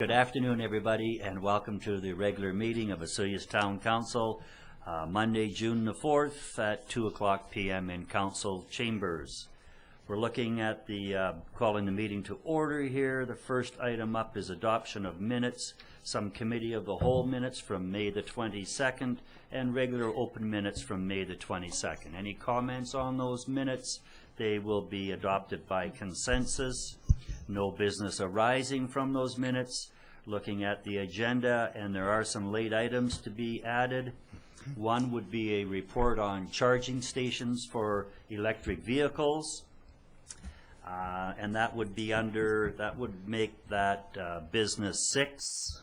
Good afternoon, everybody, and welcome to the regular meeting of Vesuvius Town Council, Monday, June the 4th at 2:00 p.m. in Council Chambers. We're looking at calling the meeting to order here. The first item up is adoption of minutes, some committee of the whole minutes from May the 22nd, and regular open minutes from May the 22nd. Any comments on those minutes? They will be adopted by consensus. No business arising from those minutes. Looking at the agenda, and there are some late items to be added. One would be a report on charging stations for electric vehicles, and that would be that would make that business 6.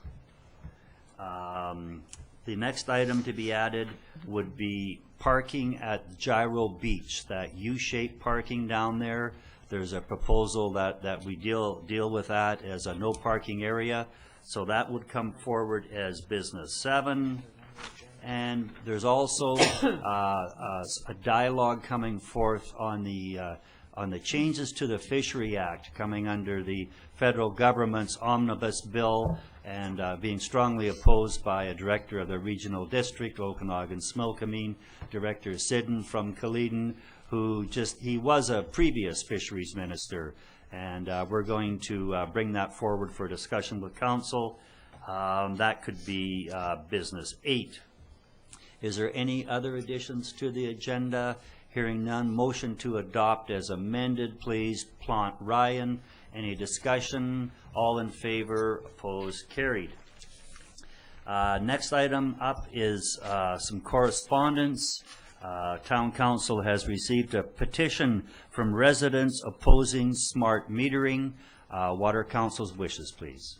The next item to be added would be parking at Gyro Beach, that U-shaped parking down there. There's a proposal that we deal with that as a no parking area, so that would come forward as business 7. And there's also a dialogue coming forth on the changes to the Fishery Act coming under the federal government's Omnibus bill, and being strongly opposed by a director of the regional district, Okanagan-Smilkameen, Director Sidden from Kaleden, who he was a previous fisheries minister, and we're going to bring that forward for discussion with council. That could be business 8. Is there any other additions to the agenda? Hearing none, motion to adopt as amended, please. Plant Ryan. Any discussion? All in favor, opposed, carried. Next item up is some correspondence. Town Council has received a petition from residents opposing smart metering. What are Council's wishes, please?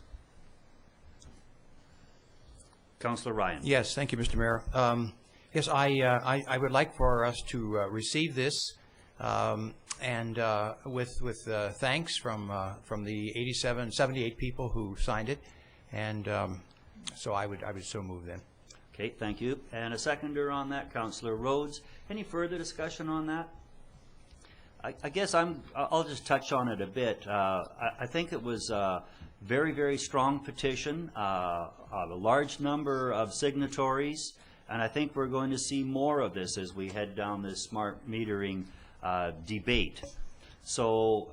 Councillor Ryan. Yes, thank you, Mr. Mayor. Yes, I would like for us to receive this, and with thanks from the 78 people who signed it, and so I would so move then. Okay, thank you. And a seconder on that, Councillor Rhodes. Any further discussion on that? I guess I'll just touch on it a bit. I think it was a very, very strong petition, a large number of signatories, and I think we're going to see more of this as we head down this smart metering debate. So,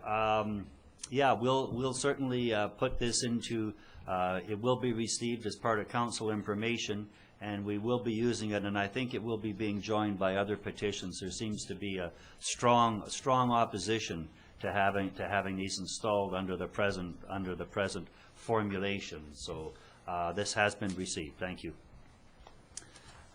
yeah, we'll certainly put this into, it will be received as part of council information, and we will be using it, and I think it will be being joined by other petitions. There seems to be a strong opposition to having these installed under the present formulation. So this has been received. Thank you.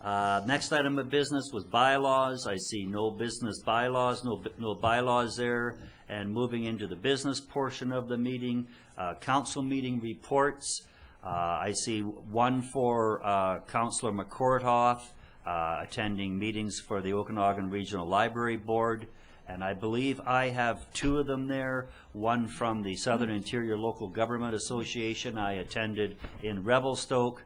Next item of business was bylaws. I see no business bylaws, no bylaws there. And moving into the business portion of the meeting, council meeting reports. I see one for Councillor McCourthoff, attending meetings for the Okanagan Regional Library Board, and I believe I have 2 of them there. One from the Southern Interior Local Government Association I attended in Revelstoke,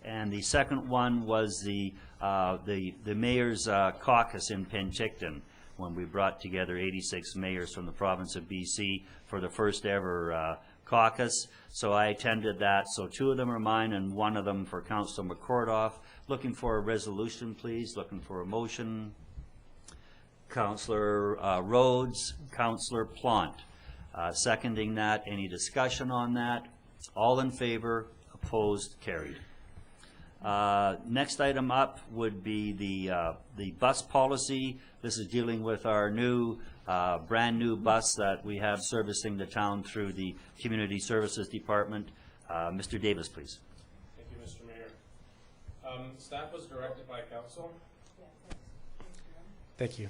and the second one was the Mayor's Caucus in Penticton, when we brought together 86 mayors from the province of BC for the first ever caucus. So I attended that. So 2 of them are mine and 1 of them for Councillor McCourthoff. Looking for a resolution, please. Looking for a motion. Councillor Rhodes, Councillor Plant. Seconding that. Any discussion on that? All in favor? Opposed? Carried. Next item up would be the bus policy. This is dealing with our new brand new bus that we have servicing the town through the Community Services Department. Mr. Davis, please. Thank you, Mr. Mayor. Staff was directed by council. Thank you.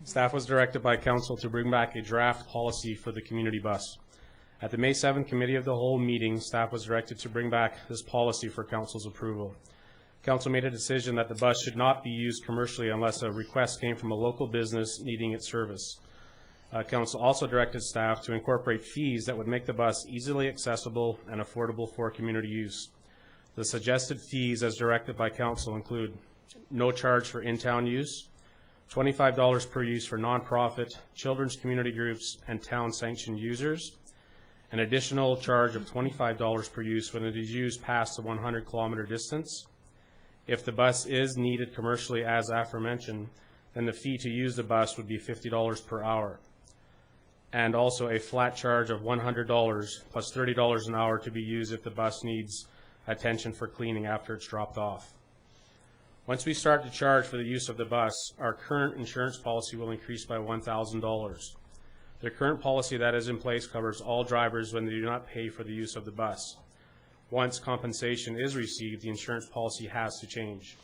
Staff was directed by council to bring back a draft policy for the community bus. At the May 7th Committee of the Whole meeting, staff was directed to bring back this policy for council's approval. Council made a decision that the bus should not be used commercially unless a request came from a local business needing its service. Council also directed staff to incorporate fees that would make the bus easily accessible and affordable for community use. The suggested fees as directed by council include no charge for in-town use, $25 per use for nonprofit, children's community groups, and town-sanctioned users, an additional charge of $25 per use when it is used past the 100-kilometer distance. If the bus is needed commercially as aforementioned, then the fee to use the bus would be $50 per hour. And also a flat charge of $100 plus $30 an hour to be used if the bus needs attention for cleaning after it's dropped off. Once we start to charge for the use of the bus, our current insurance policy will increase by $1,000. The current policy that is in place covers all drivers when they do not pay for the use of the bus. Once compensation is received, the insurance policy has to change.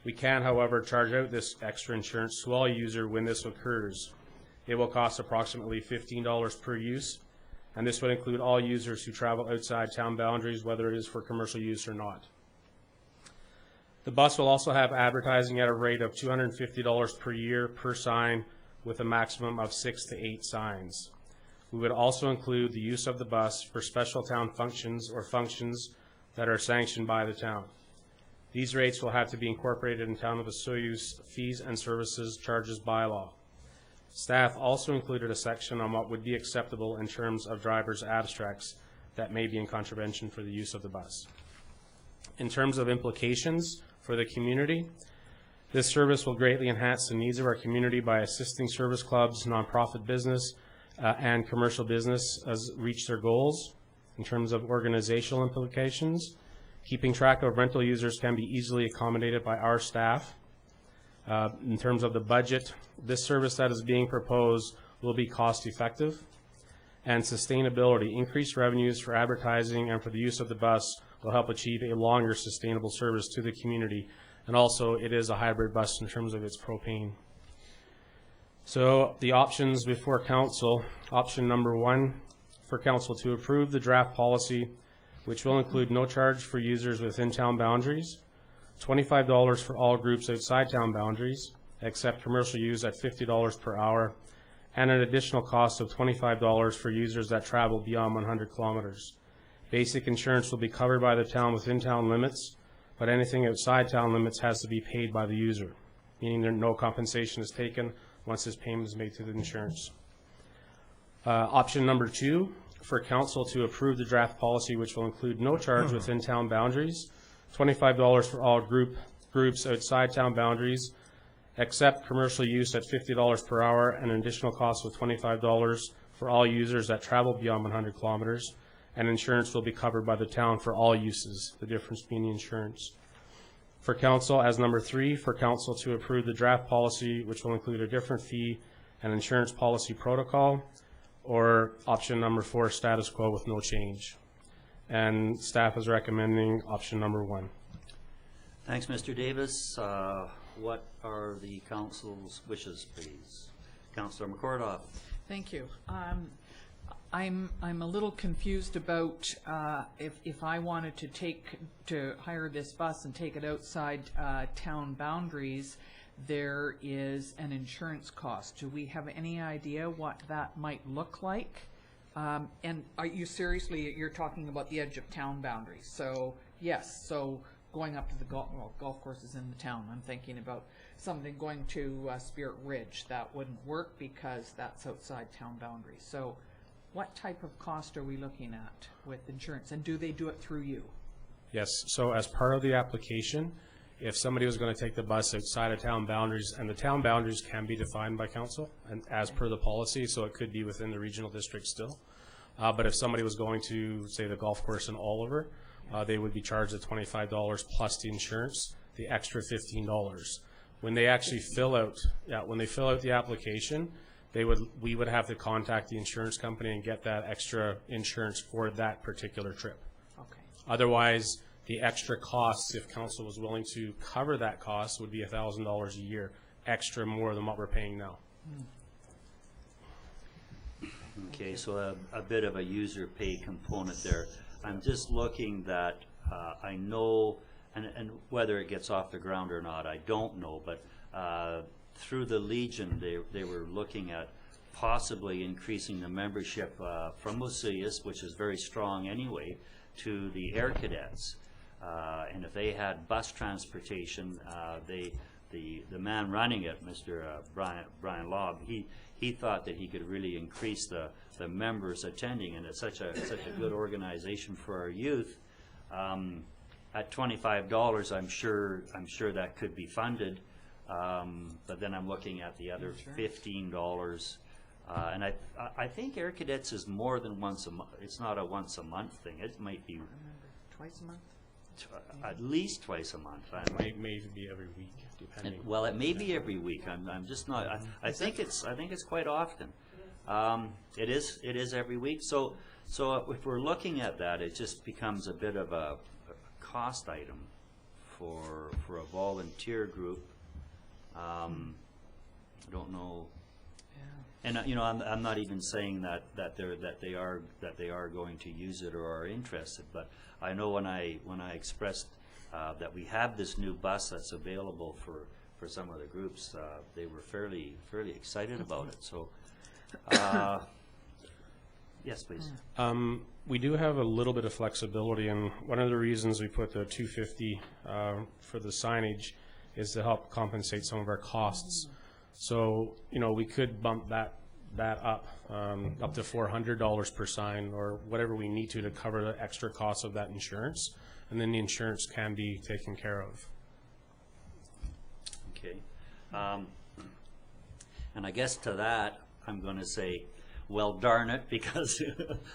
We can, however, charge out this extra insurance to all users when this occurs. It will cost approximately $15 per use, and this would include all users who travel outside town boundaries, whether it is for commercial use or not. The bus will also have advertising at a rate of $250 per year per sign, with a maximum of 6 to 8 signs. We would also include the use of the bus for special town functions or functions that are sanctioned by the town. These rates will have to be incorporated in town of use fees and services charges by law. Staff also included a section on what would be acceptable in terms of drivers' abstracts that may be in contravention for the use of the bus. In terms of implications for the community, this service will greatly enhance the needs of our community by assisting service clubs, nonprofit business, and commercial business as reach their goals. In terms of organizational implications, keeping track of rental users can be easily accommodated by our staff. In terms of the budget, this service that is being proposed will be cost effective. And sustainability, increased revenues for advertising and for the use of the bus will help achieve a longer sustainable service to the community. And also it is a hybrid bus in terms of its propane. So the options before council, option number 1 for council to approve the draft policy, which will include no charge for users within town boundaries, $25 for all groups outside town boundaries, except commercial use at $50 per hour, and an additional cost of $25 for users that travel beyond 100 kilometers. Basic insurance will be covered by the town within town limits, but anything outside town limits has to be paid by the user, meaning that no compensation is taken once this payment is made to the insurance. Option number 2, for council to approve the draft policy, which will include no charge within town boundaries, $25 for all groups outside town boundaries, except commercial use at $50 per hour, and an additional cost of $25 for all users that travel beyond 100 kilometers, and insurance will be covered by the town for all uses, the difference being the insurance. For council, as number 3, for council to approve the draft policy, which will include a different fee and insurance policy protocol, or option number 4, status quo with no change. And staff is recommending option number 1. Thanks, Mr. Davis. What are the council's wishes, please? Councillor McCordoff. Thank you. I'm a little confused about if I wanted to hire this bus and take it outside town boundaries, there is an insurance cost. Do we have any idea what that might look like? And are you seriously, you're talking about the edge of town boundaries? So yes, so going up to the golf course is in the town. I'm thinking about something going to Spirit Ridge. That wouldn't work because that's outside town boundaries. So what type of cost are we looking at with insurance, and do they do it through you? Yes, so as part of the application, if somebody was going to take the bus outside of town boundaries, and the town boundaries can be defined by council and as per the policy, so it could be within the regional district still. But if somebody was going to, say, the golf course in Oliver, they would be charged the $25 plus the insurance, the extra $15. When they actually fill out, when they fill out the application, we would have to contact the insurance company and get that extra insurance for that particular trip. Okay. Otherwise, the extra costs, if council was willing to cover that cost, would be $1,000 a year, extra more than what we're paying now. Okay, so a bit of a user pay component there. I'm just looking that I know, and whether it gets off the ground or not, I don't know, but through the Legion, they were looking at possibly increasing the membership from Musillas, which is very strong anyway, to the Air Cadets. And if they had bus transportation, they the man running it, Mr. Brian Lobb, he thought that he could really increase the members attending, and it's such a good organization for our youth. At $25, I'm sure that could be funded, but then I'm looking at the other $15, and I think Air Cadets is more than once a month. It's not a once a month thing. It might be Twice a month? at least twice a month. May even be every week, depending. Well, it may be every week. I'm just not. I think it's quite often. It is every week. So if we're looking at that, it just becomes a bit of a cost item for a volunteer group. I don't know. And I'm not even saying that they are going to use it or are interested, but I know when I expressed that we have this new bus that's available for some of the groups, they were fairly excited about it. So, yes, please. We do have a little bit of flexibility, and one of the reasons we put the $250 for the signage is to help compensate some of our costs. So, we could bump that up to $400 per sign, or whatever we need to cover the extra cost of that insurance, and then the insurance can be taken care of. Okay. And I guess to that, I'm going to say, well, darn it, because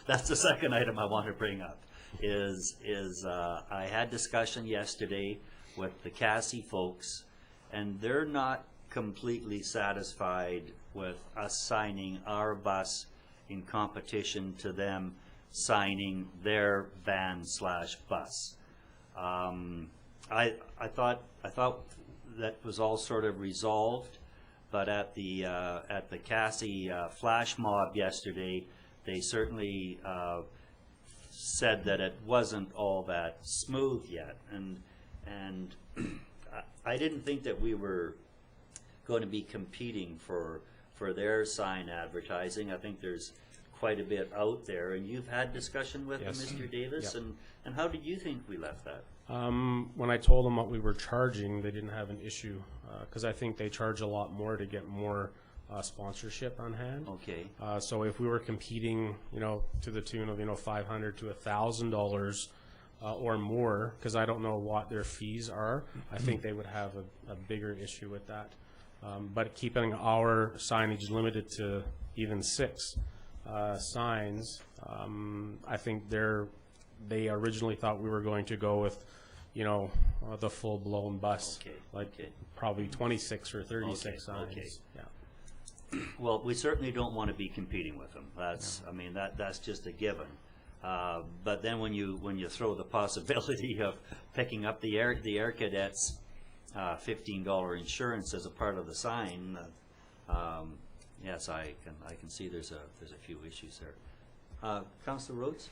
that's the second item I want to bring up, is I had discussion yesterday with the Cassie folks, and they're not completely satisfied with us signing our bus in competition to them signing their van/bus. I thought that was all sort of resolved, but at the Cassie flash mob yesterday, they certainly said that it wasn't all that smooth yet, and I didn't think that we were going to be competing for their sign advertising. I think there's quite a bit out there, and you've had discussion with Yes. Mr. Davis, Yep. and how did you think we left that? When I told them what we were charging, they didn't have an issue, because I think they charge a lot more to get more sponsorship on hand. Okay. So if we were competing, to the tune of $500 to $1,000 or more, because I don't know what their fees are, I think they would have a bigger issue with that. But keeping our signage limited to even 6 signs, I think they originally thought we were going to go with, the full-blown bus, probably 26 or 36 signs. Okay. Yeah. Well, we certainly don't want to be competing with them. That's just a given. But then when you throw the possibility of picking up the Air Cadets $15 insurance as a part of the sign, yes, I can see there's a few issues there. Councillor Rhodes?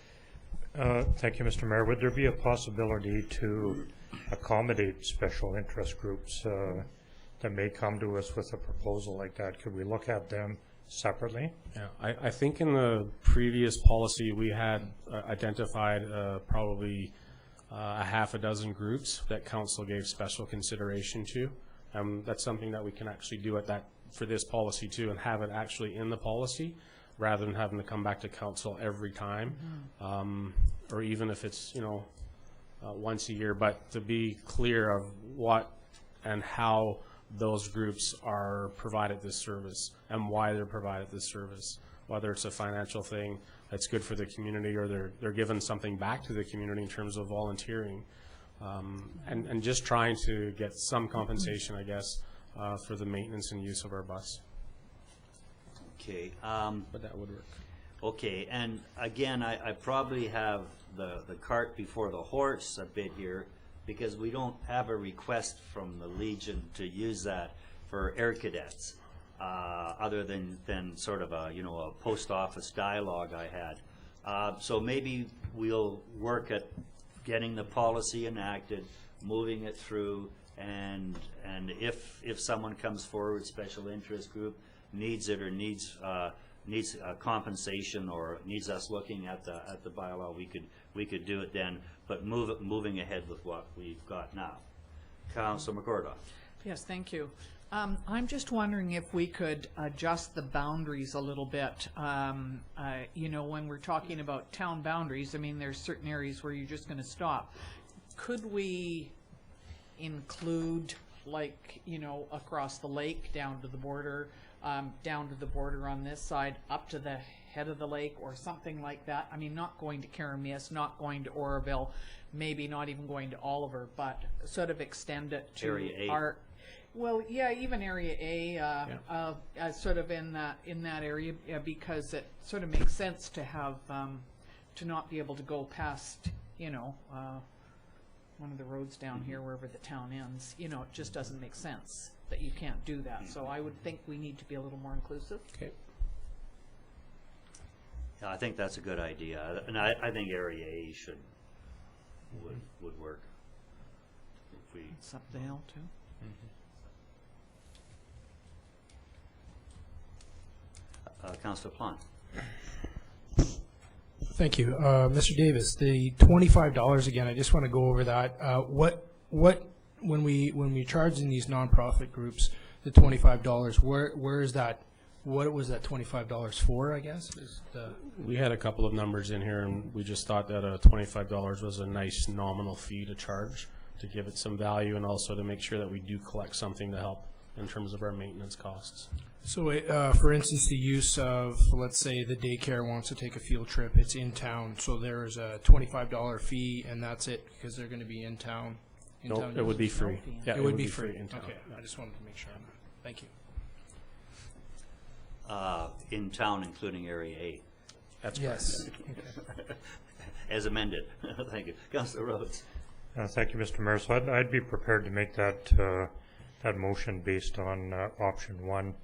Thank you, Mr. Mayor. Would there be a possibility to accommodate special interest groups that may come to us with a proposal like that? Could we look at them separately? Yeah, I think in the previous policy we had identified probably a half a dozen groups that council gave special consideration to. That's something that we can actually do for this policy too, and have it actually in the policy, rather than having to come back to council every time, or even if it's once a year. But to be clear of what and how those groups are provided this service and why they're provided this service, whether it's a financial thing that's good for the community, or they're given something back to the community in terms of volunteering, and just trying to get some compensation, I guess, for the maintenance and use of our bus. Okay. But that would work. Okay, and again, I probably have the cart before the horse a bit here, because we don't have a request from the Legion to use that for Air Cadets, other than sort of a post office dialogue I had. So maybe we'll work at getting the policy enacted, moving it through, and if someone comes forward, special interest group, needs it or needs compensation, or needs us looking at the bylaw, we could do it then, but moving ahead with what we've got now. Councilor McCordock. Yes, thank you. I'm just wondering if we could adjust the boundaries a little bit. You know, when we're talking about town boundaries, I mean, there's certain areas where you're just going to stop. Could we include, like, you know, across the lake, down to the border on this side, up to the head of the lake, or something like that? I mean, not going to Karamis, not going to Oroville, maybe not even going to Oliver, but sort of extend it to Area A. our, well, yeah, even Area A, sort of in that area, because it sort of makes sense to have, to not be able to go past, you know, one of the roads down here, wherever the town ends. You know, it just doesn't make sense that you can't do that. So I would think we need to be a little more inclusive. Okay. Yeah, I think that's a good idea, and I think Area A would work. If we, It's up the hill too. Councillor Plante. Thank you. Mr. Davis, the $25 again, I just want to go over that. When we charge in these nonprofit groups the $25, where is that? What was that $25 for, I guess? We had a couple of numbers in here, and we just thought that $25 was a nice nominal fee to charge, to give it some value, and also to make sure that we do collect something to help in terms of our maintenance costs. So, for instance, the use of, let's say, the daycare wants to take a field trip. It's in town, so there's a $25 fee, and that's it, because they're going to be in town. No, it would be free. Yeah, It would be free. in town. Okay, I just wanted to make sure on that. Thank you. In town, including Area A, That's Yes. as amended. Thank you. Councillor Rhodes. Thank you, Mr. Mayor. So I'd be prepared to make that that motion based on option 1.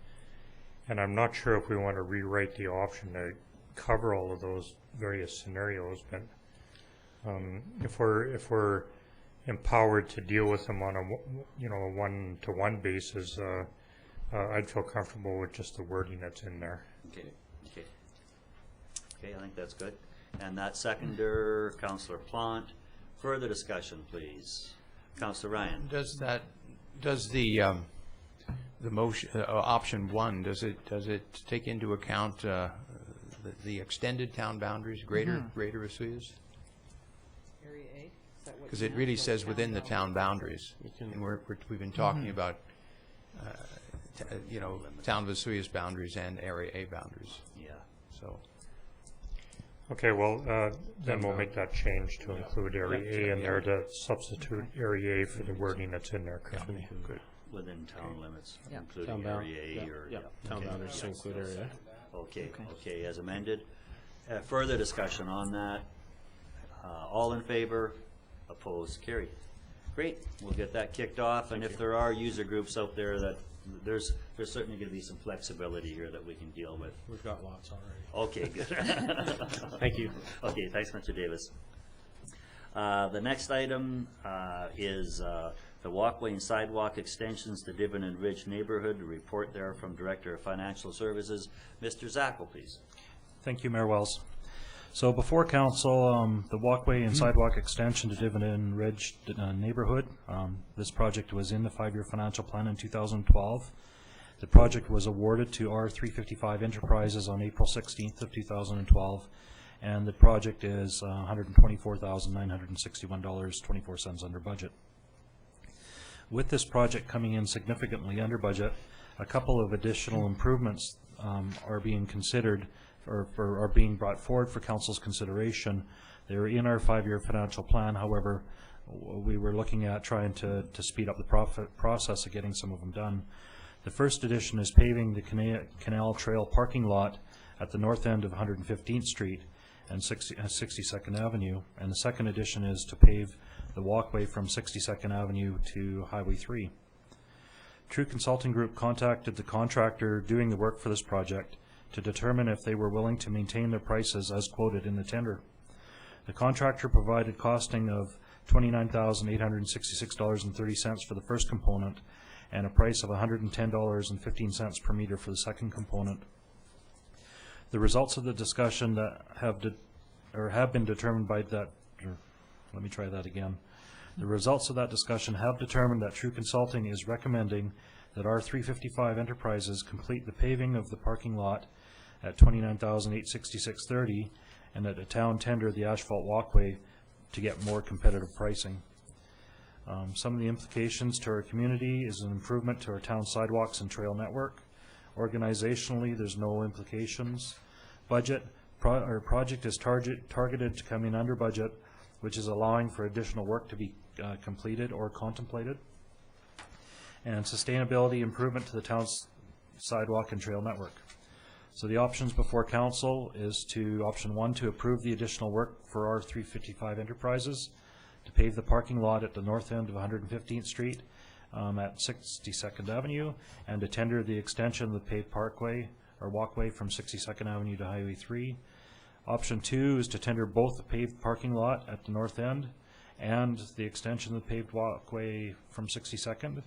And I'm not sure if we want to rewrite the option to cover all of those various scenarios, but if we're empowered to deal with them on a a one-to-one basis, I'd feel comfortable with just the wording that's in there. Okay. I think that's good. And that seconder, Councillor Plante. Further discussion, please. Councillor Ryan. Does the motion, option 1, does it take into account the extended town boundaries, greater Vesuvius? Area A? Is that what Because you it meant? really So says town within the town boundaries. boundaries, and we've been talking about town Vesuvius boundaries and Area A boundaries. Yeah. So Okay, well, then we'll make that change to include Area A in there to substitute Area A for the wording that's in there currently. good. Within town limits, Yeah. including Town bound- Area A or... Town okay. boundaries to include area. Okay, as amended. Further discussion on that. All in favor? Opposed? Carried. Great, we'll get that kicked off, and if there are user groups out there that, there's certainly going to be some flexibility here that we can deal with. We've got lots already. Okay, good. Thank you. Okay, thanks, Mr. Davis. The next item is the Walkway and Sidewalk extensions to Dividend Ridge Neighbourhood. A report there from Director of Financial Services. Mr. Zackel, please. Thank you, Mayor Wells. So before council, the Walkway and Sidewalk extension to Dividend Ridge Neighbourhood. This project was in the 5-year financial plan in 2012. The project was awarded to R355 Enterprises on April 16th of 2012, and the project is $124,961.24 under budget. With this project coming in significantly under budget, a couple of additional improvements are being considered or are being brought forward for council's consideration. They're in our 5-year financial plan. However, we were looking at trying to speed up the process of getting some of them done. The first addition is paving the Canal Trail parking lot at the north end of 115th Street and 62nd Avenue, and the second addition is to pave the walkway from 62nd Avenue to Highway 3. True Consulting Group contacted the contractor doing the work for this project to determine if they were willing to maintain their prices as quoted in the tender. The contractor provided costing of $29,866.30 for the first component and a price of $110.15 per meter for the second component. The results of the discussion that have been determined by that, let me try that again. The results of that discussion have determined that True Consulting is recommending that R355 Enterprises complete the paving of the parking lot at $29,866.30 and that the town tender the asphalt walkway to get more competitive pricing. Some of the implications to our community is an improvement to our town sidewalks and trail network. Organizationally, there's no implications. Our project is targeted to come in under budget, which is allowing for additional work to be completed or contemplated. And sustainability improvement to the town's sidewalk and trail network. So the options before council is to option 1, to approve the additional work for R355 Enterprises to pave the parking lot at the north end of 115th Street at 62nd Avenue, and to tender the extension of the paved parkway or walkway from 62nd Avenue to Highway 3. Option 2 is to tender both the paved parking lot at the north end and the extension of the paved walkway from 62nd,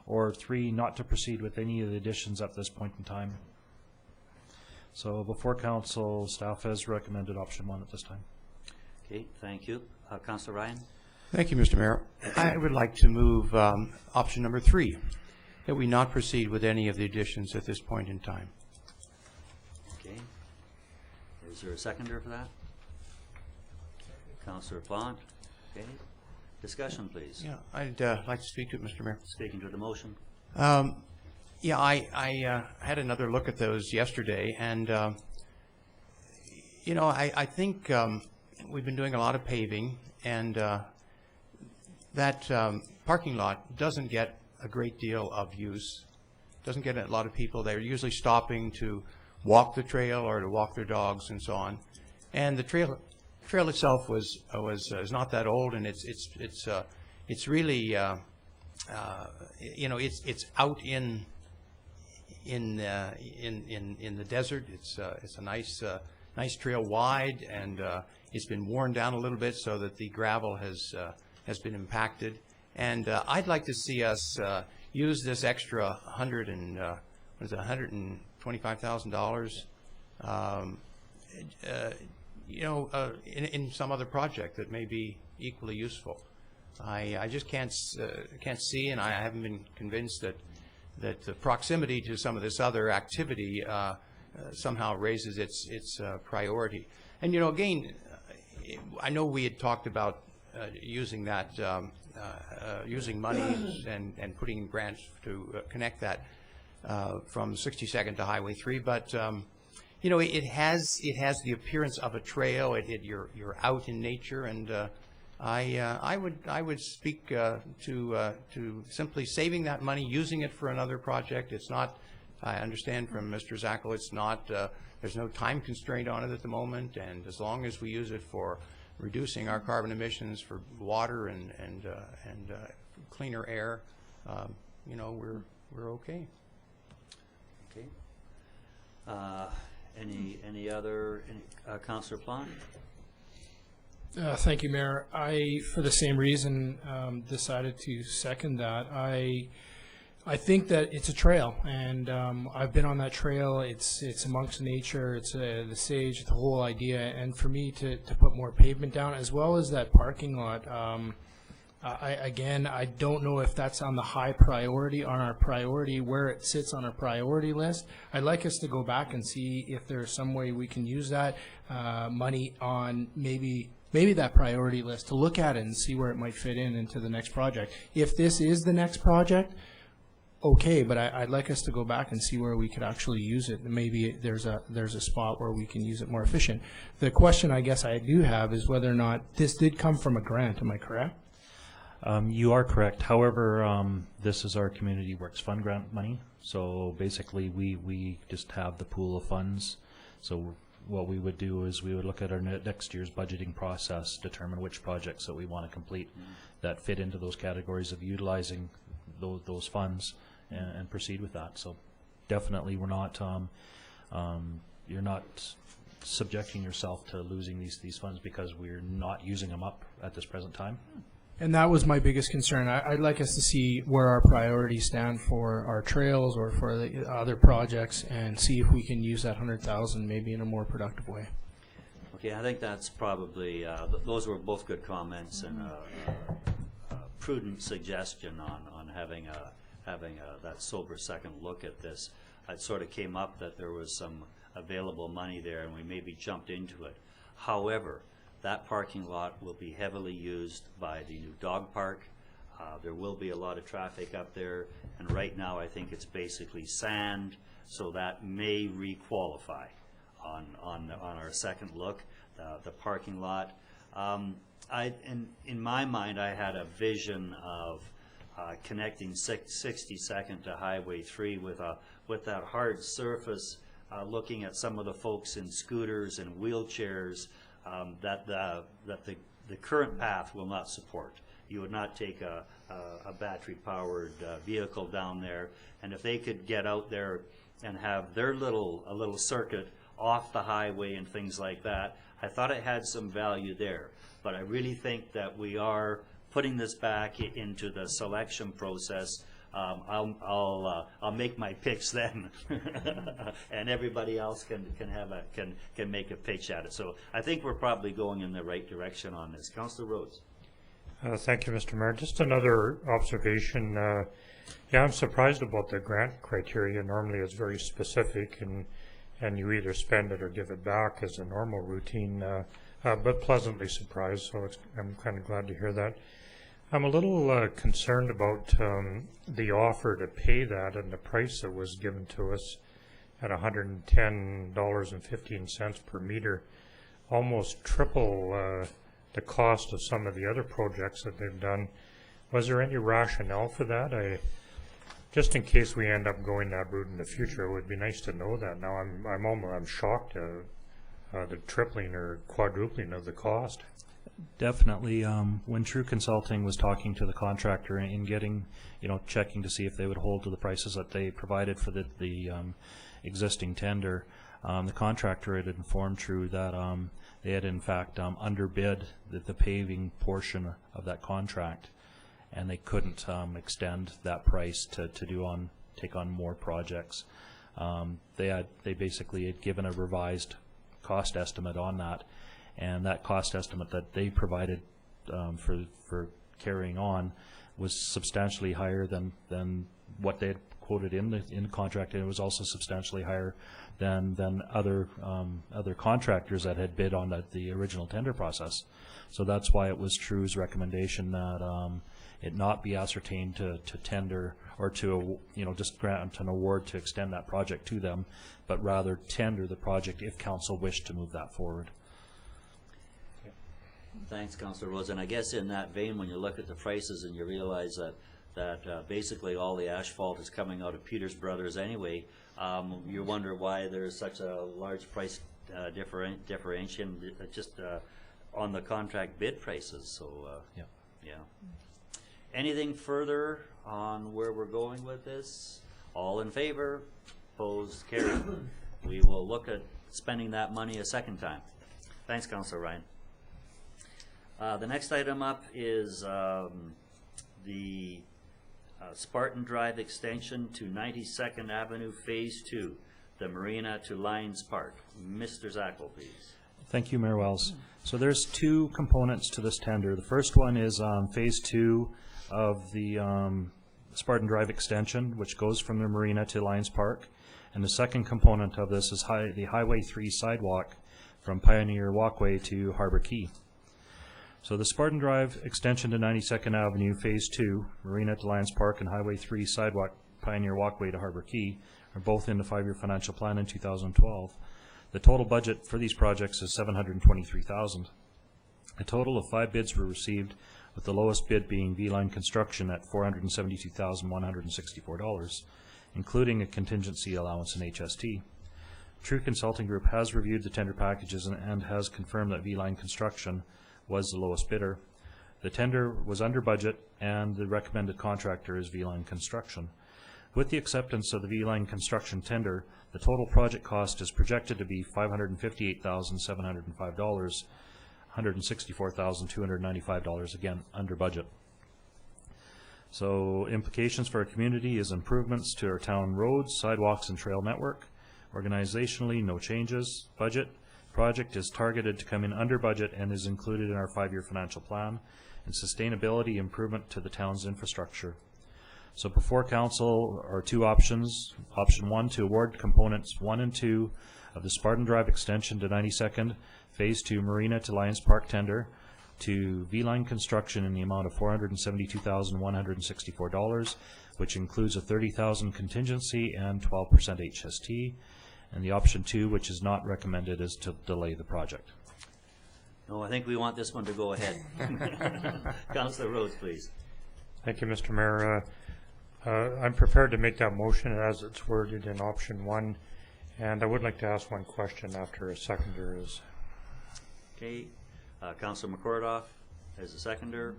or 3, not to proceed with any of the additions at this point in time. So before council, staff has recommended option 1 at this time. Okay, thank you. Councillor Ryan? Thank you, Mr. Mayor. I would like to move option number 3, that we not proceed with any of the additions at this point in time. Okay. Is there a seconder for that? Councillor Plant? Okay. Discussion, please. Yeah, I'd like to speak to it, Mr. Mayor. Speaking to the motion. Yeah, I had another look at those yesterday, and you know, I think we've been doing a lot of paving, and that parking lot doesn't get a great deal of use. Doesn't get a lot of people. They're usually stopping to walk the trail or to walk their dogs and so on. And the trail itself is not that old, and it's really you know, it's out in the desert. It's a nice trail, wide, and it's been worn down a little bit so that the gravel has been impacted. And I'd like to see us use this extra $125,000, you know, in some other project that may be equally useful. I just can't see, and I haven't been convinced that the proximity to some of this other activity somehow raises its priority. And you know, again, I know we had talked about using that, using money and putting in grants to connect that from 62nd to Highway 3, but you know, it has the appearance of a trail. You're out in nature, and I would speak to simply saving that money, using it for another project. It's not. I understand from Mr. Zackel, it's not. There's no time constraint on it at the moment, and as long as we use it for reducing our carbon emissions, for water and cleaner air, you know, we're okay. Okay. Any other, Councillor Plant? Thank you, Mayor. I, for the same reason, decided to second that. I think that it's a trail, and I've been on that trail. It's amongst nature. It's the sage, the whole idea. And for me to put more pavement down, as well as that parking lot, I don't know if that's on the high priority, on our priority, where it sits on our priority list. I'd like us to go back and see if there's some way we can use that money on maybe that priority list, to look at it and see where it might fit into the next project. If this is the next project, okay, but I'd like us to go back and see where we could actually use it. Maybe there's a spot where we can use it more efficient. The question I guess I do have is whether or not this did come from a grant. Am I correct? You are correct. However, this is our Community Works Fund grant money. So basically, we just have the pool of funds. So what we would do is we would look at our next year's budgeting process, determine which projects that we want to complete that fit into those categories of utilizing those funds, and proceed with that. So definitely, we're not. You're not subjecting yourself to losing these funds because we're not using them up at this present time. And that was my biggest concern. I'd like us to see where our priorities stand for our trails or for the other projects, and see if we can use that $100,000 maybe in a more productive way. Okay, I think that's probably, those were both good comments, and prudent suggestion on having that sober second look at this. It sort of came up that there was some available money there, and we maybe jumped into it. However, that parking lot will be heavily used by the new dog park. There will be a lot of traffic up there, and right now I think it's basically sand, so that may re-qualify on our second look, the parking lot. In my mind, I had a vision of connecting 62nd to Highway 3 with that hard surface, looking at some of the folks in scooters and wheelchairs that the current path will not support. You would not take a battery-powered vehicle down there, and if they could get out there and have their a little circuit off the highway and things like that, I thought it had some value there. But I really think that we are putting this back into the selection process. I'll make my picks then, and everybody else can make a pitch at it. So I think we're probably going in the right direction on this. Councillor Rhodes. Thank you, Mr. Mayor. Just another observation. Yeah, I'm surprised about the grant criteria. Normally it's very specific, and you either spend it or give it back as a normal routine, but pleasantly surprised, so I'm kind of glad to hear that. I'm a little concerned about the offer to pay that and the price that was given to us at $110.15 per meter, almost triple the cost of some of the other projects that they've done. Was there any rationale for that? Just in case we end up going that route in the future, it would be nice to know that. Now I'm shocked at the tripling or quadrupling of the cost. Definitely. When True Consulting was talking to the contractor and getting, checking to see if they would hold to the prices that they provided for the existing tender, the contractor had informed True that they had in fact underbid the paving portion of that contract, and they couldn't extend that price to take on more projects. They basically had given a revised cost estimate on that, and that cost estimate that they provided for carrying on was substantially higher than what they had quoted in the contract, and it was also substantially higher than other contractors that had bid on the original tender process. So that's why it was True's recommendation that it not be ascertained to tender or to just grant an award to extend that project to them, but rather tender the project if council wished to move that forward. Thanks, Councillor Rose. And I guess in that vein, when you look at the prices and you realize that basically all the asphalt is coming out of Peters Brothers anyway, you wonder why there's such a large price differentiation just on the contract bid prices. So yeah. Anything further on where we're going with this? All in favor? Opposed? Carried. We will look at spending that money a second time. Thanks, Councillor Ryan. The next item up is the Spartan Drive extension to 92nd Avenue Phase 2, the Marina to Lions Park. Mr. Zackel, please. Thank you, Mayor Wells. So there's two components to this tender. The first one is Phase 2 of the Spartan Drive extension, which goes from the Marina to Lions Park. And the second component of this is the Highway 3 sidewalk from Pioneer Walkway to Harbour Quay. So the Spartan Drive extension to 92nd Avenue Phase 2, Marina to Lions Park, and Highway 3 sidewalk Pioneer Walkway to Harbour Quay are both in the 5-year financial plan in 2012. The total budget for these projects is $723,000. A total of 5 bids were received, with the lowest bid being V-Line Construction at $472,164, including a contingency allowance in HST. True Consulting Group has reviewed the tender packages and has confirmed that V-Line Construction was the lowest bidder. The tender was under budget, and the recommended contractor is V-Line Construction. With the acceptance of the V-Line Construction tender, the total project cost is projected to be $558,705, $164,295, again, under budget. So implications for our community is improvements to our town roads, sidewalks, and trail network. Organizationally, no changes. Budget. Project is targeted to come in under budget and is included in our 5-year financial plan. and sustainability improvement to the town's infrastructure. So before council are two options. Option 1, to award components 1 and 2 of the Spartan Drive extension to 92nd, Phase 2 Marina to Lions Park tender to V-Line Construction in the amount of $472,164, which includes a $30,000 contingency and 12% HST. And the option 2, which is not recommended, is to delay the project. No, I think we want this one to go ahead. Councillor Rhodes, please. Thank you, Mr. Mayor. I'm prepared to make that motion as it's worded in option 1, and I would like to ask one question after a seconder is. Okay, Councillor McCordoff as a seconder.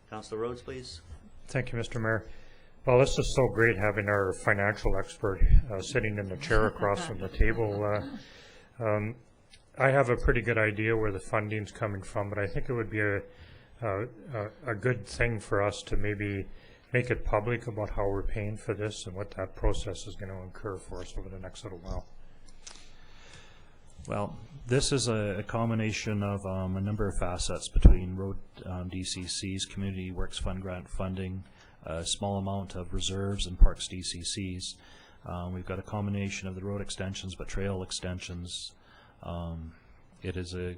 Councillor Rhodes, please. Thank you, Mr. Mayor. Well, this is so great having our financial expert sitting in the chair across from the table. I have a pretty good idea where the funding's coming from, but I think it would be a good thing for us to maybe make it public about how we're paying for this and what that process is going to incur for us over the next little while. Well, this is a combination of a number of facets between road DCCs, Community Works Fund grant funding, a small amount of reserves and parks DCCs. We've got a combination of the road extensions, but trail extensions. It is a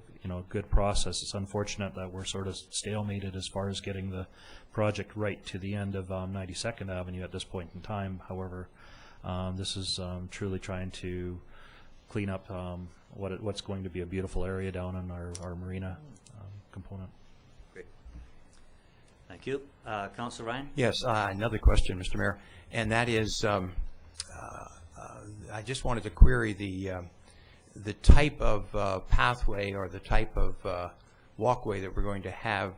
good process. It's unfortunate that we're sort of stalemated as far as getting the project right to the end of 92nd Avenue at this point in time. However, this is truly trying to clean up what's going to be a beautiful area down in our marina component. Great. Thank you. Councillor Ryan? Yes, another question, Mr. Mayor, and that is, I just wanted to query the type of pathway or the type of walkway that we're going to have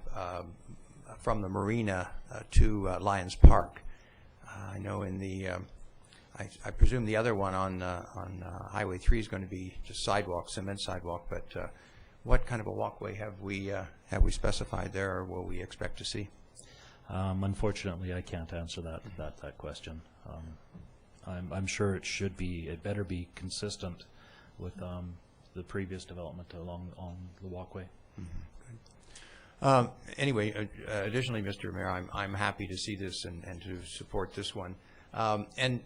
from the marina to Lions Park. I know in the, I presume the other one on Highway 3 is going to be just sidewalk, cement sidewalk, but what kind of a walkway have we specified there, or will we expect to see? Unfortunately, I can't answer that question. I'm sure it better be consistent with the previous development along the walkway. Mm-hmm. Anyway, additionally, Mr. Mayor, I'm happy to see this and to support this one. And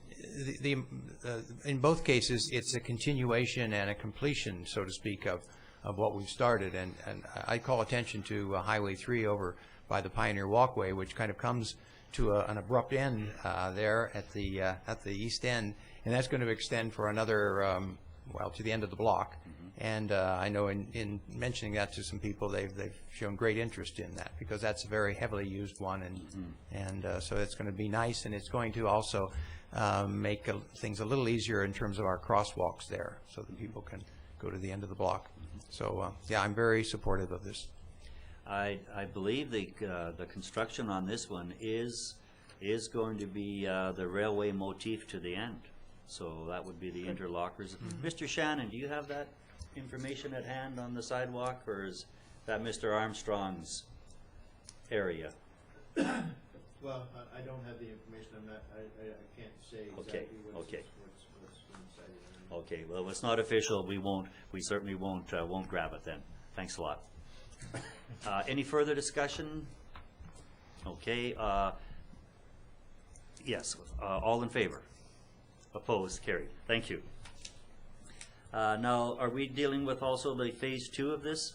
in both cases, it's a continuation and a completion, so to speak, of what we've started. And I call attention to Highway 3 over by the Pioneer Walkway, which kind of comes to an abrupt end there at the east end, and that's going to extend for another to the end of the block. Mm-hmm. And I know in mentioning that to some people, they've shown great interest in that, because that's a very heavily used one, and mm-hmm. and so it's going to be nice, and it's going to also make things a little easier in terms of our crosswalks there, so that people can go to the end of the block. Mm-hmm. So yeah, I'm very supportive of this. I believe the construction on this one is going to be the railway motif to the end. So that would be the interlockers. Mm-hmm. Mr. Shannon, do you have that information at hand on the sidewalk, or is that Mr. Armstrong's area? Well, I don't have the information. I can't say exactly what's inside. Okay. Well, if it's not official, we certainly won't grab it then. Thanks a lot. Any further discussion? Okay. Yes. All in favor? Opposed? Carried. Thank you. Now, are we dealing with also the phase 2 of this?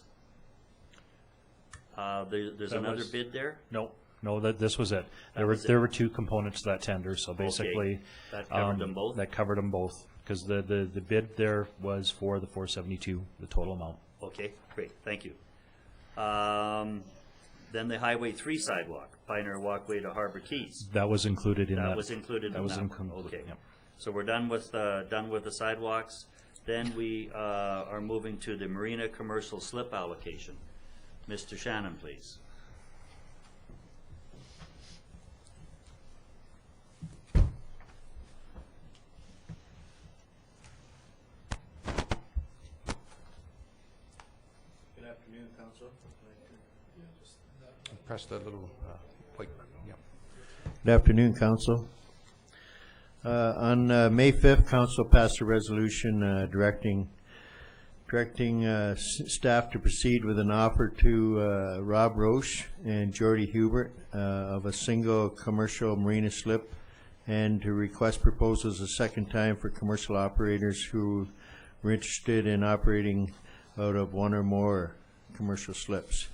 There's another bid there? No, this was it. There were two components to that tender, so basically that covered them both. That covered them both, because the bid there was for the 472, the total amount. Okay, great. Thank you. Then the Highway 3 sidewalk, Pioneer Walkway to Harbour Keys. That was included in that. That was included in that one. Okay. Yep. So we're done with the sidewalks. Then we are moving to the Marina commercial slip allocation. Mr. Shannon, please. Good afternoon, Council. Press the little white. Yeah. Good afternoon, Council. On May 5th, Council passed a resolution directing Directing staff to proceed with an offer to Rob Roche and Jordy Hubert of a single commercial marina slip, and to request proposals a second time for commercial operators who were interested in operating out of one or more commercial slips.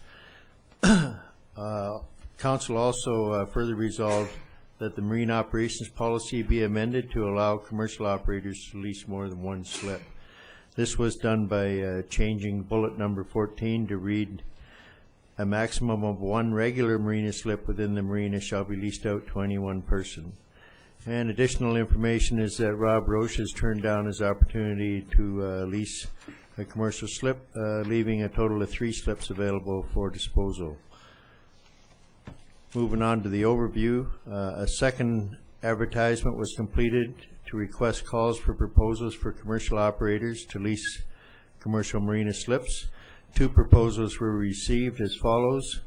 Council also further resolved that the marine operations policy be amended to allow commercial operators to lease more than one slip. This was done by changing bullet number 14 to read, a maximum of one regular marina slip within the marina shall be leased out to any one person. And additional information is that Rob Roche has turned down his opportunity to lease a commercial slip, leaving a total of 3 slips available for disposal. Moving on to the overview, a second advertisement was completed to request calls for proposals for commercial operators to lease commercial marina slips. 2 proposals were received as follows.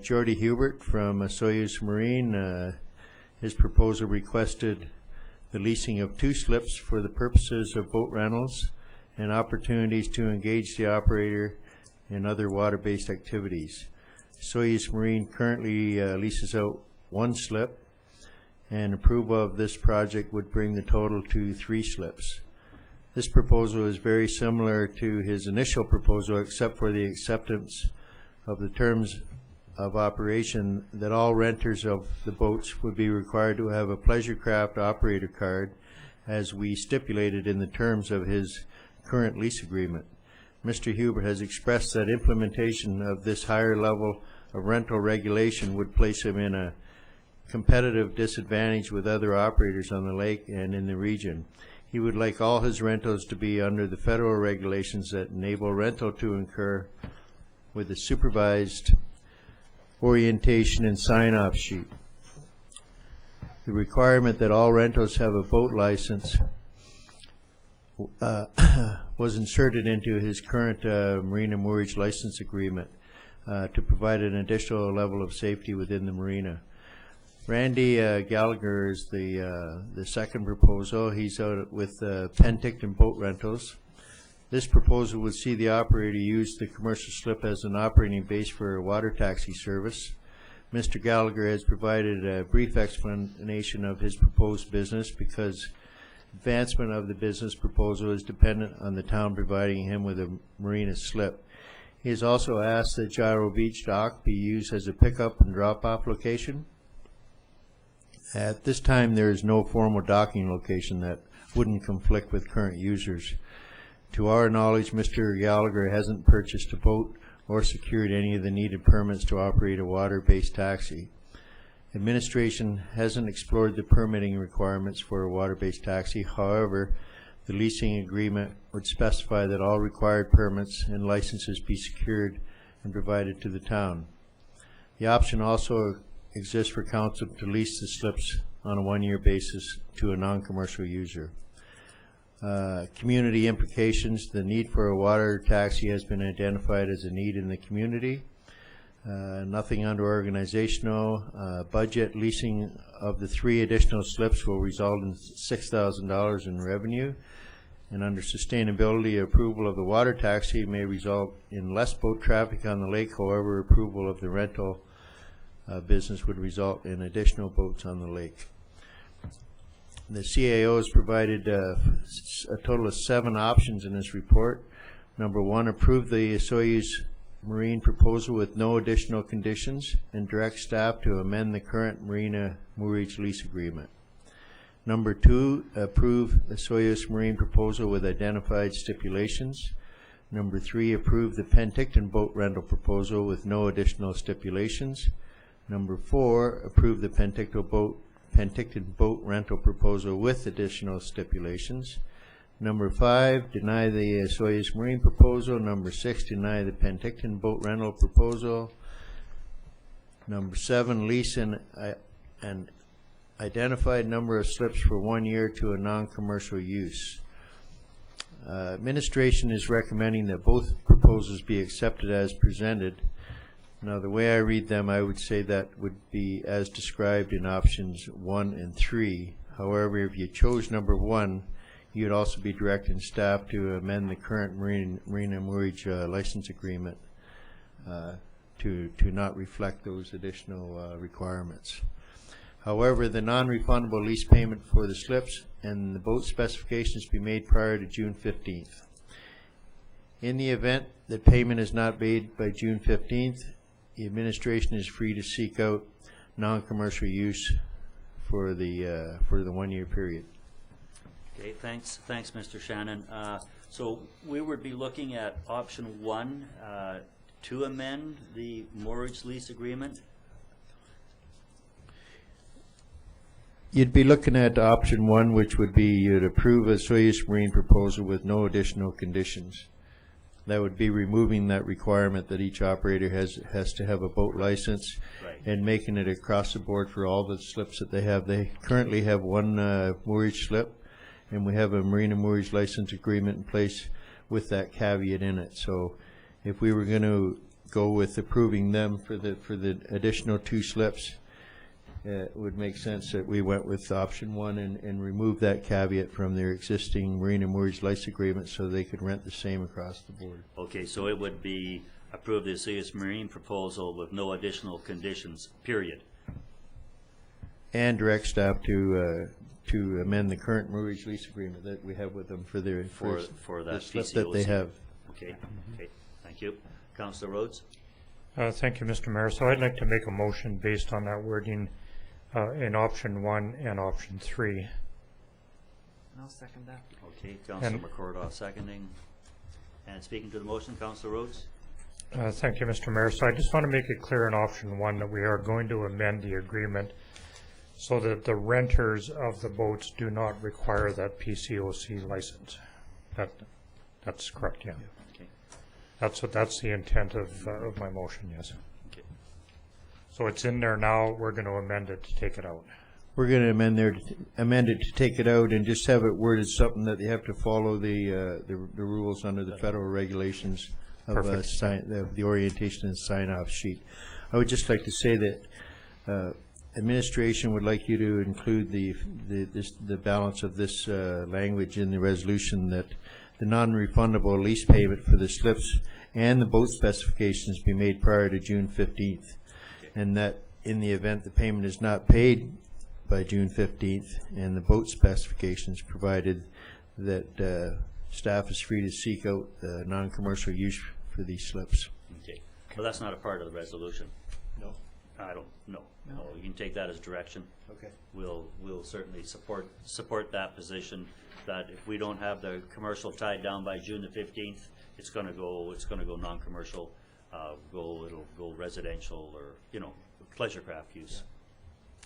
Jordy Hubert from Soyuz Marine, his proposal requested the leasing of 2 slips for the purposes of boat rentals and opportunities to engage the operator in other water-based activities. Soyuz Marine currently leases out 1 slip, and approval of this project would bring the total to 3 slips. This proposal is very similar to his initial proposal, except for the acceptance of the terms of operation that all renters of the boats would be required to have a pleasure craft operator card, as we stipulated in the terms of his current lease agreement. Mr. Hubert has expressed that implementation of this higher level of rental regulation would place him in a competitive disadvantage with other operators on the lake and in the region. He would like all his rentals to be under the federal regulations that enable rental to incur with a supervised orientation and sign-off sheet. The requirement that all rentals have a boat license was inserted into his current marina moorage license agreement to provide an additional level of safety within the marina. Randy Gallagher is the second proposal. He's out with Penticton Boat Rentals. This proposal would see the operator use the commercial slip as an operating base for a water taxi service. Mr. Gallagher has provided a brief explanation of his proposed business because advancement of the business proposal is dependent on the town providing him with a marina slip. He has also asked that Gyro Beach Dock be used as a pickup and drop-off location. At this time, there is no formal docking location that wouldn't conflict with current users. To our knowledge, Mr. Gallagher hasn't purchased a boat or secured any of the needed permits to operate a water-based taxi. Administration hasn't explored the permitting requirements for a water-based taxi. However, the leasing agreement would specify that all required permits and licenses be secured and provided to the town. The option also exists for council to lease the slips on a 1-year basis to a non-commercial user. Community implications. The need for a water taxi has been identified as a need in the community. Nothing under organizational budget. Leasing of the 3 additional slips will result in $6,000 in revenue. And under sustainability, approval of the water taxi may result in less boat traffic on the lake. However, approval of the rental business would result in additional boats on the lake. The CAO has provided a total of 7 options in this report. Number 1, approve the Soyuz Marine proposal with no additional conditions and direct staff to amend the current marina moorage lease agreement. Number 2, approve the Soyuz Marine proposal with identified stipulations. Number 3, approve the Penticton boat rental proposal with no additional stipulations. Number 4, approve the Penticton boat rental proposal with additional stipulations. Number 5, deny the Soyuz Marine proposal. Number 6, deny the Penticton boat rental proposal. Number 7, lease an identified number of slips for 1 year to a non-commercial use. Administration is recommending that both proposals be accepted as presented. Now, the way I read them, I would say that would be as described in options 1 and 3. However, if you chose number 1, you'd also be directing staff to amend the current marina moorage license agreement to not reflect those additional requirements. However, the non-refundable lease payment for the slips and the boat specifications be made prior to June 15th. In the event that payment is not made by June 15th, the administration is free to seek out non-commercial use for the 1 year period. Okay, thanks, Mr. Shannon. So we would be looking at option 1 to amend the moorage lease agreement. You'd be looking at option 1, which would be you'd approve a Soyuz Marine proposal with no additional conditions. That would be removing that requirement that each operator has to have a boat license, Right. and making it across the board for all the slips that they have. They currently have one moorage slip, and we have a marina moorage license agreement in place with that caveat in it. So if we were going to go with approving them for the additional 2 slips, it would make sense that we went with option 1 and remove that caveat from their existing marina moorage license agreement so they could rent the same across the board. Okay, so it would be approve the Soyuz Marine proposal with no additional conditions, period. And direct staff to amend the current moorage lease agreement that we have with them for their For that the slip PCOC. that they have. Okay, okay, thank you. Councillor Rhodes? Thank you, Mr. Mayor. So I'd like to make a motion based on that wording in option 1 and option 3. I'll second that. Okay, Councillor McCordaw seconding. And speaking to the motion, Councillor Rhodes? Thank you, Mr. Mayor. So I just want to make it clear in option 1 that we are going to amend the agreement so that the renters of the boats do not require that PCOC license. That's correct, yeah. Okay. That's the intent of my motion, yes. Okay. So it's in there now. We're going to amend it to take it out. We're going to amend it to take it out and just have it worded something that they have to follow the rules under the federal regulations of the orientation and sign-off sheet. I would just like to say that administration would like you to include the balance of this language in the resolution, that the non-refundable lease payment for the slips and the boat specifications be made prior to June 15th, and that in the event the payment is not paid by June 15th and the boat specifications provided, that staff is free to seek out non-commercial use for these slips. Okay. Well, that's not a part of the resolution. No. I don't, no. No, you can take that as direction. Okay. We'll certainly support that position, that if we don't have the commercial tied down by June the 15th, it's gonna go non-commercial, it'll go residential, or, you know, pleasure craft use.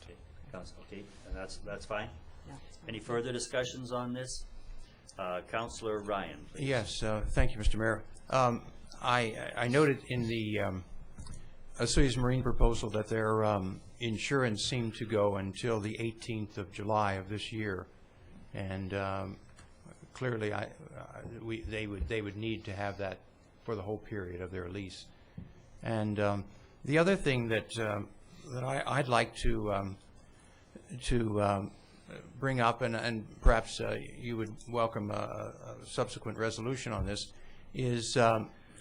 Okay, okay, and that's fine? Yeah. Any further discussions on this? Councillor Ryan, please. Yes, thank you, Mr. Mayor. I noted in the Soyuz Marine proposal that their insurance seemed to go until the 18th of July of this year, and clearly they would need to have that for the whole period of their lease. And the other thing that I'd like to bring up, and perhaps you would welcome a subsequent resolution on this, is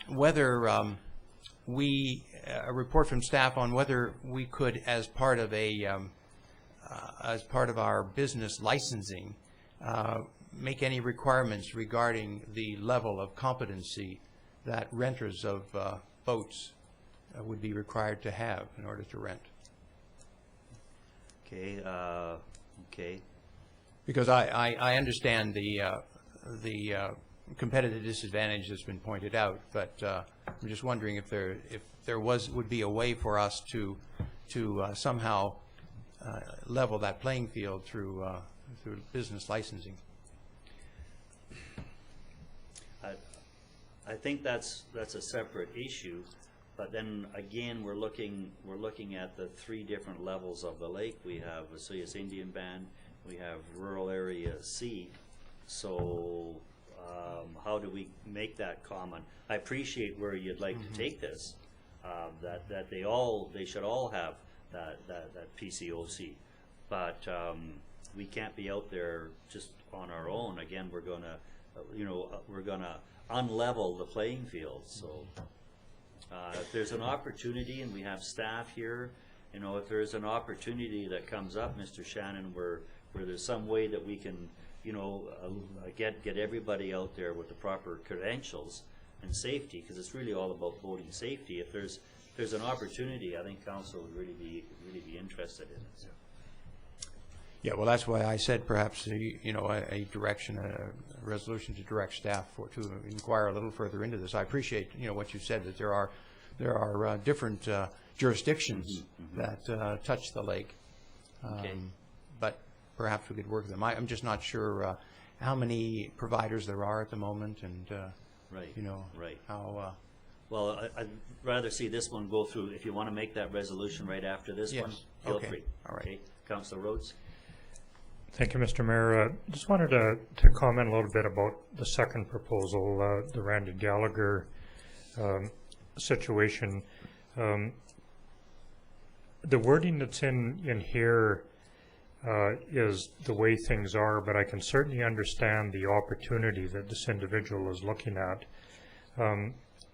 whether a report from staff on whether we could, as part of our business licensing, make any requirements regarding the level of competency that renters of boats would be required to have in order to rent. Okay, okay. Because I understand the competitive disadvantage that's been pointed out, but I'm just wondering if there would be a way for us to somehow level that playing field through business licensing. I think that's a separate issue, but then again we're looking at the 3 different levels of the lake. We have a Soyuz Indian Band, we have rural area C. So how do we make that common? I appreciate where you'd like to take this, that they should all have that PCOC, but we can't be out there just on our own. Again, we're gonna, we're gonna unlevel the playing field. So if there's an opportunity, and we have staff here, if there's an opportunity that comes up, Mr. Shannon, where there's some way that we can, get everybody out there with the proper credentials and safety, because it's really all about voting safety. If there's an opportunity, I think council would really be interested in it. So. Yeah, well, that's why I said perhaps a direction, a resolution to direct staff to inquire a little further into this. I appreciate what you said, that there are different jurisdictions that touch the lake, but perhaps we could work with them. I'm just not sure how many providers there are at the moment, and how. Well, I'd rather see this one go through. If you want to make that resolution right after this one, feel free. All right. Okay, Councillor Rhodes. Thank you, Mr. Mayor. Just wanted to comment a little bit about the second proposal, the Randy Gallagher situation. The wording that's in here is the way things are, but I can certainly understand the opportunity that this individual is looking at.